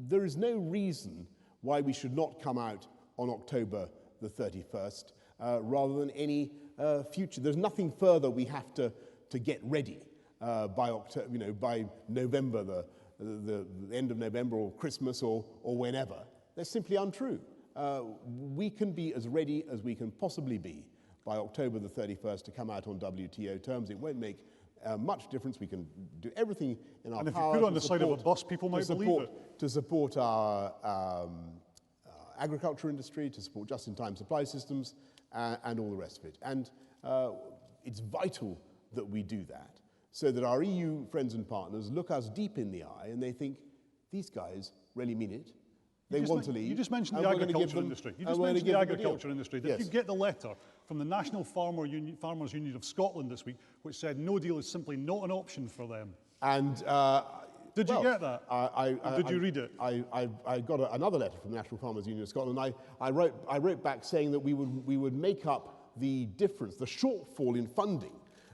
there is no reason why we should not come out on October the 31st, rather than any future. There's nothing further we have to to get ready by October, by November, the end of November or Christmas or whenever. That's simply untrue. We can be as ready as we can possibly be by October the 31st to come out on WTO terms. It won't make much difference. We can do everything in our power.
And if you put it on the side of a bus, people might believe it.
To support our agriculture industry, to support just-in-time supply systems, and all the rest of it. And it's vital that we do that, so that our EU friends and partners look us deep in the eye and they think, these guys really mean it. They want to leave.
You just mentioned the agriculture industry. You just mentioned the agriculture industry. Did you get the letter from the National Farmers Union of Scotland this week, which said no deal is simply not an option for them?
And
did you get that? Did you read it?
I got another letter from the National Farmers Union of Scotland. I wrote back saying that we would make up the difference, the shortfall in funding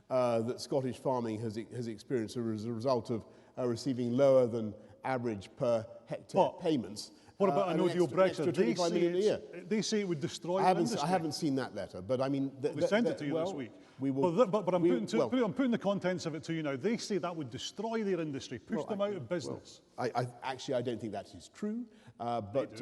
that Scottish farming has experienced as a result of receiving lower than average per hectare payments.
What about a no-deal Brexit? They say it would destroy the industry.
I haven't seen that letter, but I mean...
We sent it to you this week.
We will,
but I'm putting the contents of it to you now. They say that would destroy their industry, push them out of business.
Actually, I don't think that is true. But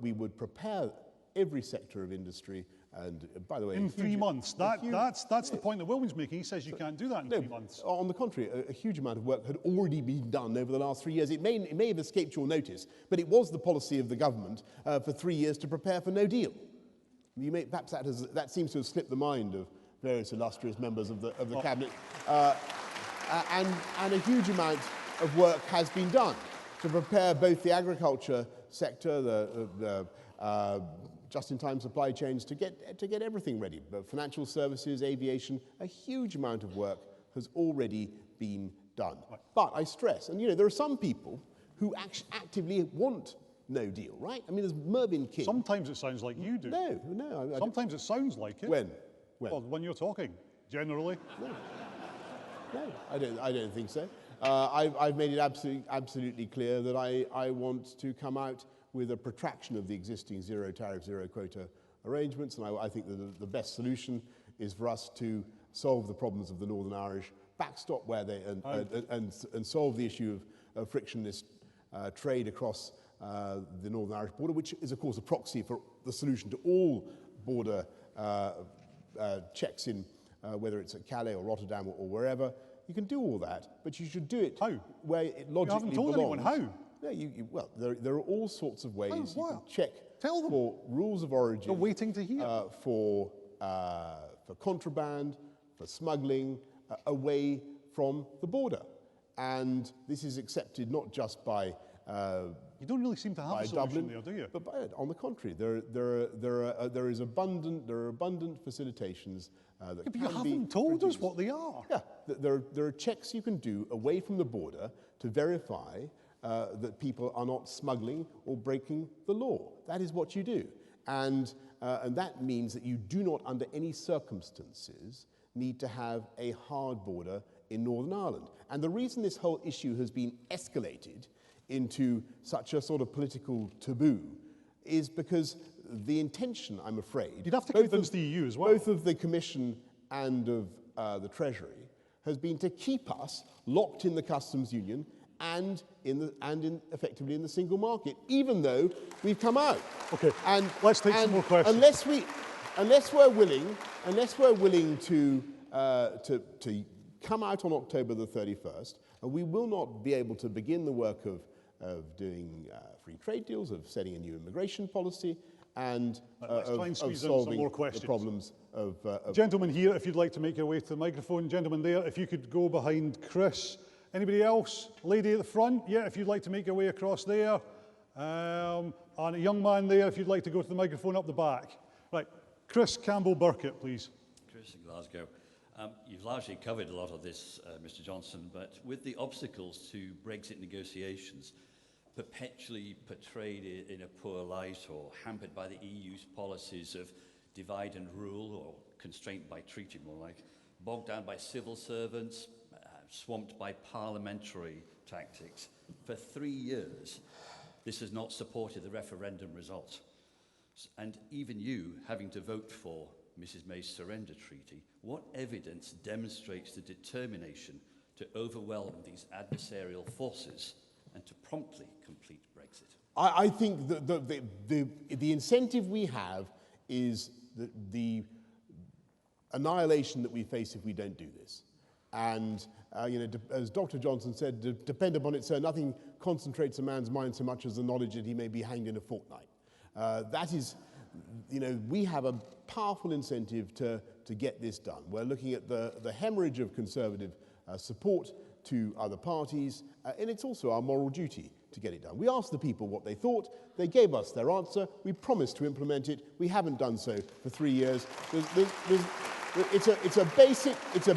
we would prepare every sector of industry. And by the way,
in 3 months, that's the point that William's making. He says you can't do that in 3 months.
On the contrary, a huge amount of work had already been done over the last 3 years. It may have escaped your notice, but it was the policy of the government for 3 years to prepare for no deal. Perhaps that seems to have slipped the mind of various illustrious members of the cabinet, and a huge amount of work has been done to prepare both the agriculture sector, the just-in-time supply chains, to get everything ready. But financial services, aviation, a huge amount of work has already been done. Right. But I stress, and there are some people who actively want no deal, right? I mean, there's Mervyn King.
Sometimes it sounds like you do.
No.
Sometimes it sounds like it.
When?
Well, when you're talking, generally.
No, I don't think so. I've made it absolutely clear that I want to come out with a protraction of the existing zero tariff, zero quota arrangements, and I think that the best solution is for us to solve the problems of the Northern Irish, backstop where they and solve the issue of frictionless trade across the Northern Irish border, which is of course a proxy for the solution to all border checks in whether it's at Calais or Rotterdam or wherever. You can do all that, but you should do it where it logically belongs.
You haven't told anyone how.
No, well, there are all sorts of ways you can check for rules of origin.
They're waiting to hear.
For contraband, for smuggling, away from the border. And this is accepted not just by
you don't really seem to have a solution there, do you?
But on the contrary, there are abundant facilitations that
but you haven't told us what they are.
Yeah, there are checks you can do away from the border to verify that people are not smuggling or breaking the law. That is what you do. And that means that you do not, under any circumstances, need to have a hard border in Northern Ireland. And the reason this whole issue has been escalated into such a sort of political taboo is because the intention, I'm afraid...
You'd have to convince the EU as well.
Both of the Commission and of the Treasury has been to keep us locked in the customs union and effectively in the single market, even though we've come out.
Okay, and let's take some more questions.
Unless we're willing to come out on October the 31st, we will not be able to begin the work of doing free trade deals, of setting a new immigration policy, and of solving the problems of...
Gentlemen here, if you'd like to make your way to the microphone. Gentlemen there, if you could go behind Chris. Anybody else? Lady at the front, yeah, if you'd like to make your way across there. And a young man there, if you'd like to go to the microphone up the back. Right, Chris Campbell-Burkett, please.
Chris in Glasgow. You've largely covered a lot of this, Mr Johnson, but with the obstacles to Brexit negotiations perpetually portrayed in a poor light or hampered by the EU's policies of divide and rule, or constraint by treaty more like, bogged down by civil servants, swamped by parliamentary tactics. For 3 years, this has not supported the referendum result. And even you having to vote for Mrs May's surrender treaty, what evidence demonstrates the determination to overwhelm these adversarial forces and to promptly complete Brexit?
I think that the incentive we have is the annihilation that we face if we don't do this. And, as Dr. Johnson said, depend upon it, sir, nothing concentrates a man's mind so much as the knowledge that he may be hanged in a fortnight. That is, we have a powerful incentive to get this done. We're looking at the hemorrhage of Conservative support to other parties, and it's also our moral duty to get it done. We asked the people what they thought. They gave us their answer. We promised to implement it. We haven't done so for 3 years. It's a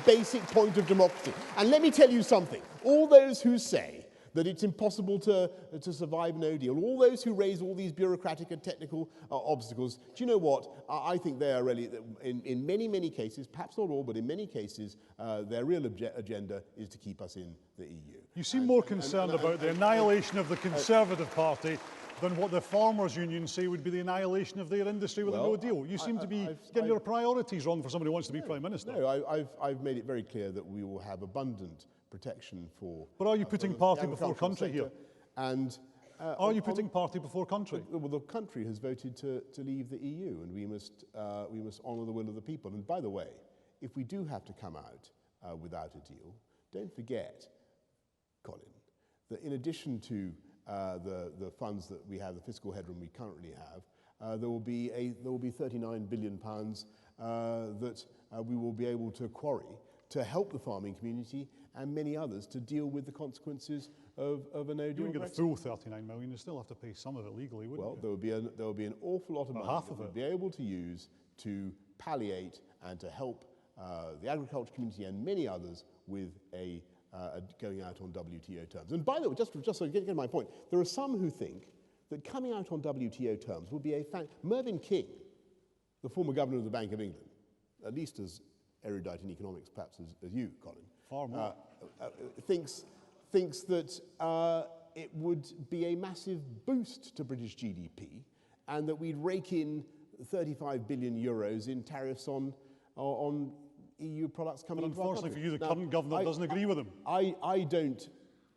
basic point of democracy. And let me tell you something. All those who say that it's impossible to survive no deal, all those who raise all these bureaucratic and technical obstacles, do you know what? I think they are really, in many cases, perhaps not all, but in many cases, their real agenda is to keep us in the EU.
You seem more concerned about the annihilation of the Conservative Party than what the farmers' unions say would be the annihilation of their industry with a no deal. You seem to be getting your priorities wrong for somebody who wants to be Prime Minister.
No, I've made it very clear that we will have abundant protection for...
But are you putting party before country here?
And
are you putting party before country?
Well, the country has voted to leave the EU, and we must honour the will of the people. And by the way, if we do have to come out without a deal, don't forget, Colin, that in addition to the funds that we have, the fiscal headroom we currently have, there will be £39 billion that we will be able to quarry to help the farming community and many others to deal with the consequences of a no deal.
You wouldn't get the full 39 million. You still have to pay some of it legally, wouldn't you?
Well, there will be an awful lot of money
half
that
of
we'll
it.
be able to use to palliate and to help the agriculture community and many others with going out on WTO terms. And by the way, just so you get to my point, there are some who think that coming out on WTO terms would be a fact. Mervyn King, the former governor of the Bank of England, at least as erudite in economics perhaps as you, Colin,
far more,
thinks that it would be a massive boost to British GDP and that we'd rake in 35 billion euros in tariffs on EU products coming into our country.
Unfortunately for you, the current government doesn't agree with him.
I don't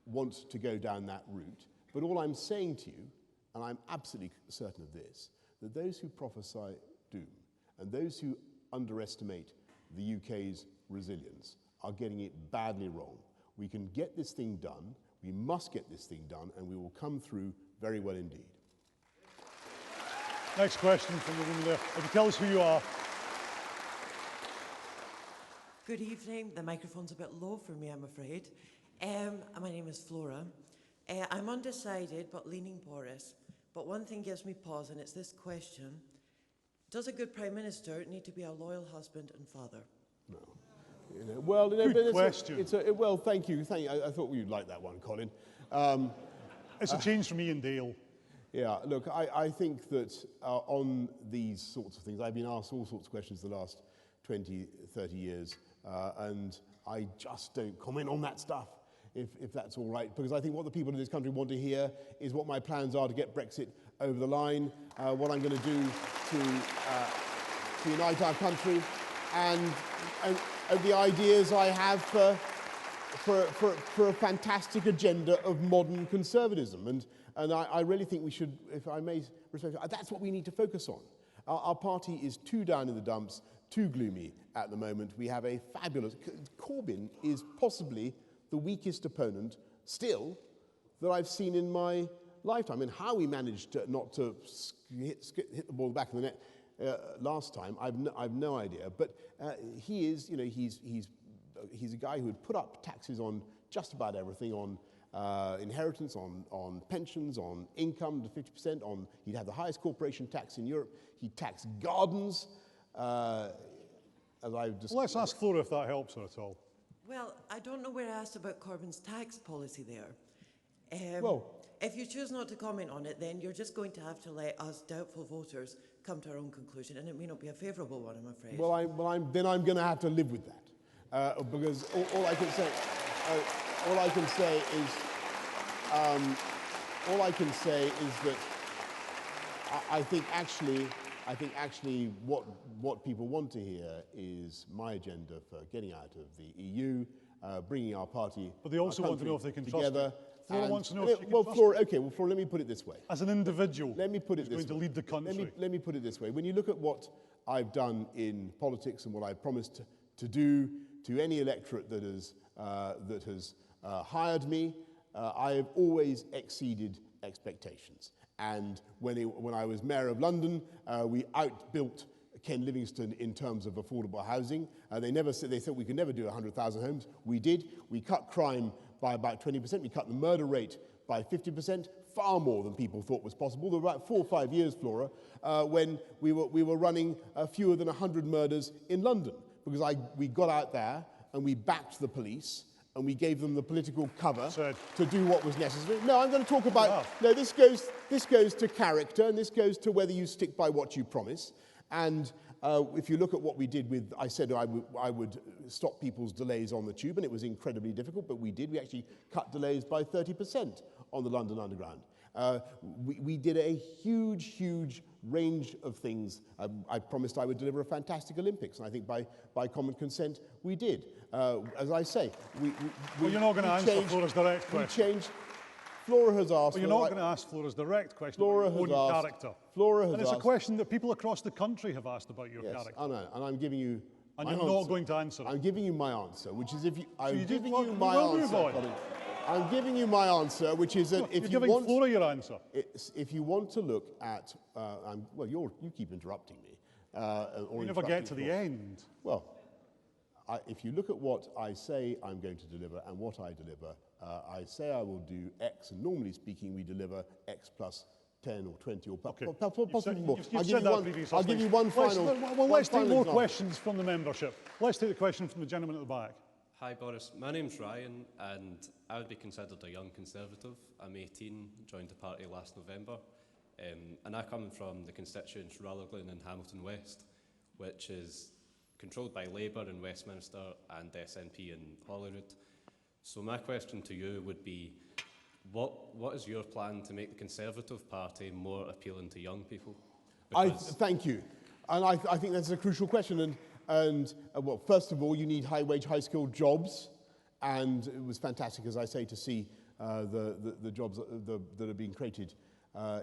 want to go down that route, but all I'm saying to you, and I'm absolutely certain of this, that those who prophesy doom and those who underestimate the UK's resilience are getting it badly wrong. We can get this thing done, we must get this thing done, and we will come through very well indeed.
Next question from the woman there. If you tell us who you are.
Good evening. The microphone's a bit low for me, I'm afraid. My name is Flora. I'm undecided, but leaning Boris. But one thing gives me pause, and it's this question. Does a good Prime Minister need to be a loyal husband and father?
No. Well,
good question.
Well, thank you. I thought you'd like that one, Colin.
It's a change from Ian Dale.
Yeah, look, I think that on these sorts of things, I've been asked all sorts of questions the last 20, 30 years, and I just don't comment on that stuff, if that's all right, because I think what the people in this country want to hear is what my plans are to get Brexit over the line, what I'm going to do to unite our country, and the ideas I have for a fantastic agenda of modern conservatism. And I really think we should, if I may respect, that's what we need to focus on. Our party is too down in the dumps, too gloomy at the moment. We have a fabulous... Corbyn is possibly the weakest opponent still that I've seen in my lifetime. And how we managed not to hit the ball back of the net last time, I've no idea. But he is, he's a guy who would put up taxes on just about everything, on inheritance, on pensions, on income to 50%, he'd have the highest corporation tax in Europe, he'd tax gardens, as I've just...
Let's ask Flora if that helps her at all.
Well, I don't know where I asked about Corbyn's tax policy there.
Well,
if you choose not to comment on it, then you're just going to have to let us doubtful voters come to our own conclusion, and it may not be a favourable one, I'm afraid.
Then I'm going to have to live with that, because all I can say... all I can say is that I think actually I think actually what people want to hear is my agenda for getting out of the EU, bringing our party,
but they also want to know if they can trust you. Flora wants to know if she can trust
Flora,
you.
okay, well, Flora, let me put it this way.
As an individual,
let me put it this
going to lead the country.
Let me put it this way. When you look at what I've done in politics and what I promised to do to any electorate that has hired me, I have always exceeded expectations. And when I was Mayor of London, we outbuilt Ken Livingstone in terms of affordable housing. They said we could never do 100,000 homes. We did. We cut crime by about 20%. We cut the murder rate by 50%, far more than people thought was possible. There were about 4 or 5 years, Flora, when we were running fewer than 100 murders in London, because we got out there and we backed the police and we gave them the political cover to do what was necessary. No, I'm going to talk about, no, this goes to character, and this goes to whether you stick by what you promise. And if you look at what we did with, I said I would stop people's delays on the tube, and it was incredibly difficult, but we did. We actually cut delays by 30% on the London Underground. We did a huge range of things. I promised I would deliver a fantastic Olympics, and I think by common consent we did. As I say,
well, you're not going to answer Flora's direct question.
Flora has asked.
Well, you're not going to ask Flora's direct question
Flora
about your own character.
Flora has
and it's
asked.
a question that people across the country have asked about your character.
I know, and I'm giving you.
And you're not going to answer it.
I'm giving you my answer, which is if you.
I'm giving you my answer.
I'm giving you my answer, which is that if you want.
Flora your answer.
If you want to look at, well, you keep interrupting me.
You never get to the end.
Well, if you look at what I say I'm going to deliver and what I deliver, I say I will do X, and normally speaking, we deliver X plus 10 or 20 or possibly more. I'll give you one final.
Well, let's take more questions from the membership. Let's take the question from the gentleman at the back.
Hi Boris, my name's Ryan and I would be considered a young Conservative. I'm 18, joined the party last November, and I come from the constituents Rutherglen and Hamilton West, which is controlled by Labour in Westminster and SNP in Holyrood. So my question to you would be, what is your plan to make the Conservative Party more appealing to young people?
Thank you. And I think that's a crucial question. And well, first of all, you need high-wage, high-skilled jobs. And it was fantastic, as I say, to see the jobs that are being created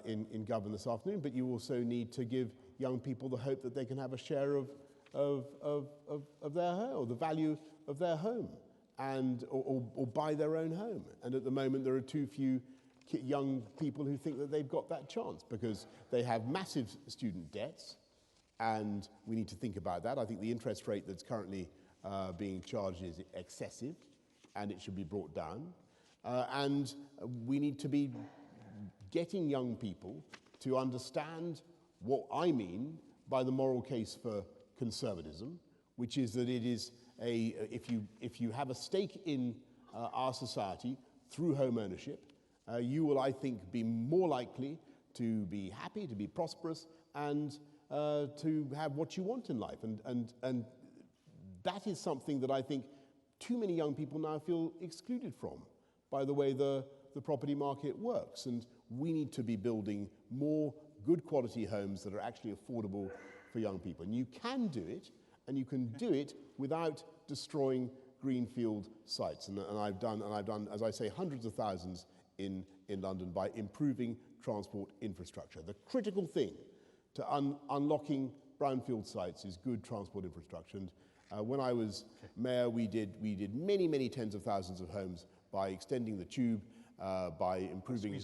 in government this afternoon. But you also need to give young people the hope that they can have a share of their home, or the value of their home, and or buy their own home. And at the moment, there are too few young people who think that they've got that chance, because they have massive student debts, and we need to think about that. I think the interest rate that's currently being charged is excessive, and it should be brought down. And we need to be getting young people to understand what I mean by the moral case for conservatism, which is that it is if you have a stake in our society through home ownership, you will, I think, be more likely to be happy, to be prosperous, and to have what you want in life. And that is something that I think too many young people now feel excluded from by the way the property market works. And we need to be building more good quality homes that are actually affordable for young people. And you can do it, and you can do it without destroying greenfield sites. And I've done, as I say, hundreds of thousands in London by improving transport infrastructure. The critical thing to unlocking brownfield sites is good transport infrastructure. And when I was mayor, we did many tens of thousands of homes by extending the tube, by improving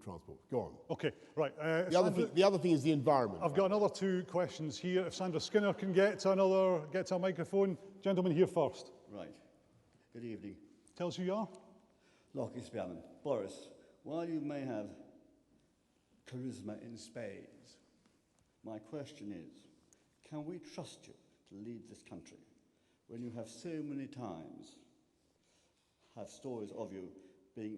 transport. Go on.
Okay, right.
The other thing is the environment.
I've got another two questions here. If Sandra Skinner can get to a microphone. Gentleman here first.
Right. Good evening.
Tell us who you are.
Lockie Spiaman. Boris, while you may have charisma in spades, my question is, can we trust you to lead this country when you have so many times have stories of you being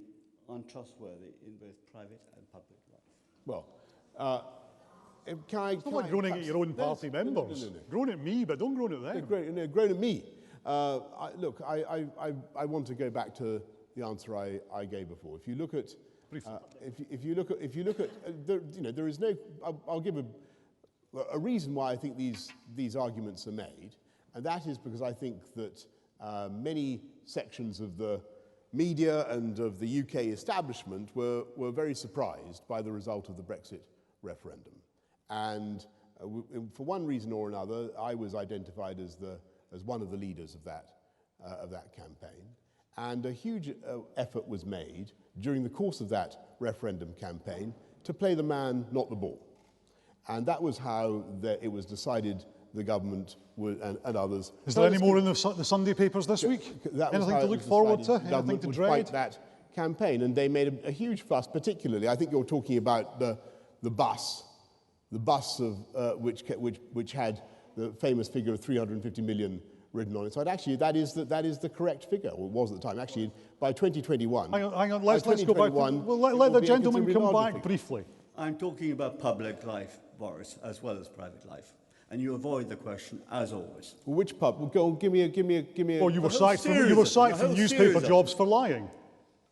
untrustworthy in both private and public life?
Well,
it's not like groaning at your own party members.
No.
Groan at me, but don't groan at them.
Groan at me. Look, I want to go back to the answer I gave before. If you look at, there is no. I'll give a reason why I think these arguments are made, and that is because I think that many sections of the media and of the UK establishment were very surprised by the result of the Brexit referendum. And for one reason or another, I was identified as one of the leaders of that campaign. And a huge effort was made during the course of that referendum campaign to play the man, not the ball. And that was how it was decided the government would, and others.
Is there any more in the Sunday papers this week? Anything to look forward to? Anything to dread?
Fight that campaign, and they made a huge fuss. Particularly, I think you're talking about the bus of which had the famous figure of 350 million written on it. So actually, that is the correct figure, or it was at the time. Actually, by 2021.
Hang on. Let's go back. Let the gentleman come back briefly.
I'm talking about public life, Boris, as well as private life. And you avoid the question, as always.
Well, which pub? Well, go give me a.
Oh, you were sacked from newspaper jobs for lying.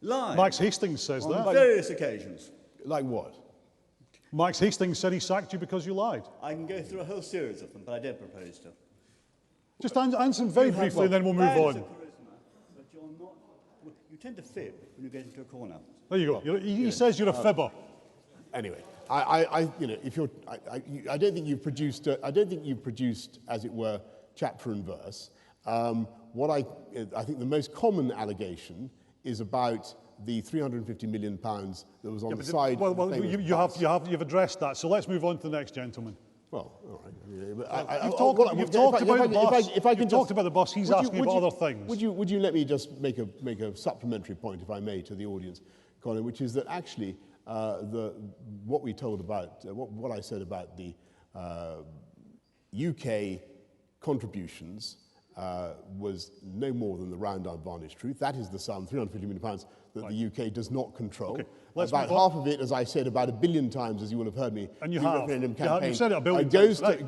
Lying?
Max Hastings says that.
On various occasions.
Like what?
Max Hastings said he sacked you because you lied.
I can go through a whole series of them, but I did propose to.
Just answer them very briefly, and then we'll move on.
But you're not. You tend to fib when you get into a corner.
There you go. He says you're a fibber.
Anyway, I don't think you've produced. I don't think you've produced, as it were, chapter and verse. What I think the most common allegation is about the £350 million that was on the side.
Well, you've addressed that. So let's move on to the next gentleman.
Well, all right.
You've talked about the bus. You've talked about the bus. He's asking about other things.
Would you let me just make a supplementary point, if I may, to the audience, Colin, which is that actually what we told about what I said about the UK contributions was no more than the round unvarnished truth. That is the sum, £350 million, that the UK does not control. Okay. About half of it, as I said about 1 billion times, as you will have heard me,
and you have.
You've
said it 1 billion times.
No,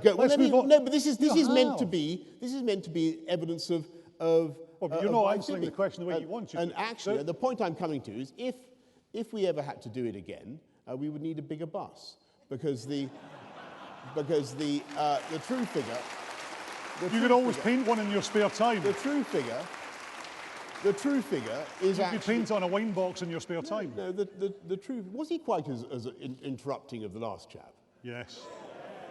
but this is meant to be evidence of.
But you're not answering the question the way you want to.
And actually, the point I'm coming to is, if we ever had to do it again, we would need a bigger bus, because the true figure.
You could always paint one in your spare time.
The true figure is
you could paint on a wine box in your spare time.
No, the truth. Was he quite as interrupting of the last chap?
Yes.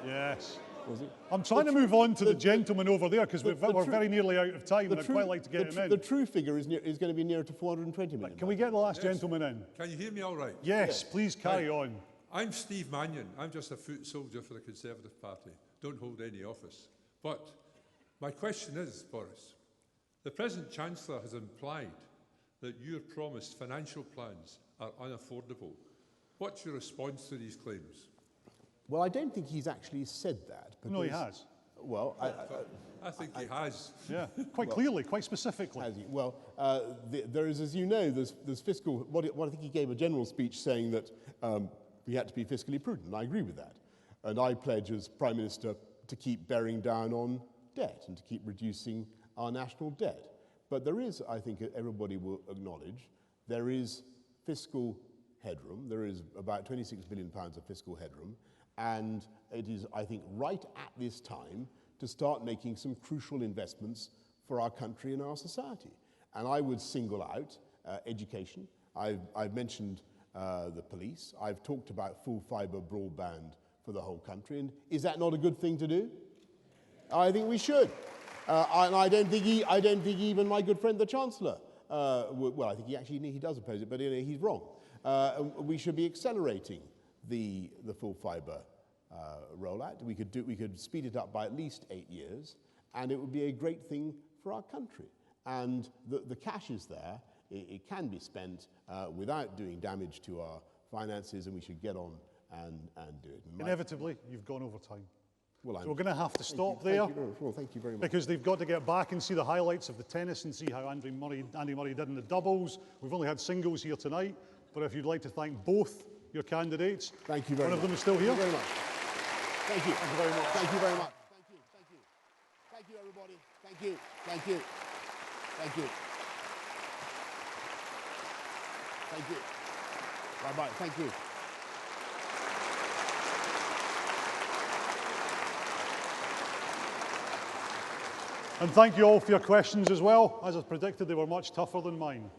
Yes.
Was he?
I'm trying to move on to the gentleman over there, because we're very nearly out of time, and I'd quite like to get him in.
The true figure is going to be nearer to 420 million.
Can we get the last gentleman in?
Can you hear me all right?
Yes, please carry on.
I'm Steve Mannion. I'm just a foot soldier for the Conservative Party. Don't hold any office. But my question is, Boris, the present Chancellor has implied that your promised financial plans are unaffordable. What's your response to these claims?
Well, I don't think he's actually said that.
No, he has.
Well,
I think he has.
Yeah, quite clearly, quite specifically.
Has he? Well, there is, as you know, there's fiscal. What I think he gave a general speech saying that we had to be fiscally prudent, and I agree with that. And I pledge as Prime Minister to keep bearing down on debt and to keep reducing our national debt. But there is, I think everybody will acknowledge, there is fiscal headroom. There is about £26 billion of fiscal headroom. And it is, I think, right at this time to start making some crucial investments for our country and our society. And I would single out education. I've mentioned the police. I've talked about full fibre broadband for the whole country. And is that not a good thing to do? I think we should. And I don't think even my good friend the Chancellor, well, I think he does oppose it, but he's wrong. We should be accelerating the full fibre rollout. We could speed it up by at least 8 years, and it would be a great thing for our country. And the cash is there. It can be spent without doing damage to our finances, and we should get on and do it.
Inevitably, you've gone over time.
Well,
so we're going to have to stop there.
Thank you very much.
Because they've got to get back and see the highlights of the tennis and see how Andy Murray did in the doubles. We've only had singles here tonight, but if you'd like to thank both your candidates.
Thank you very much.
One of them is still here.
Thank you very much. Thank you.
Thank you very much.
Thank you very much. Thank you. Thank you. Thank you, everybody. Thank you. Thank you. Thank you. Thank you. Bye-bye. Thank you.
And thank you all for your questions as well. As I predicted, they were much tougher than mine.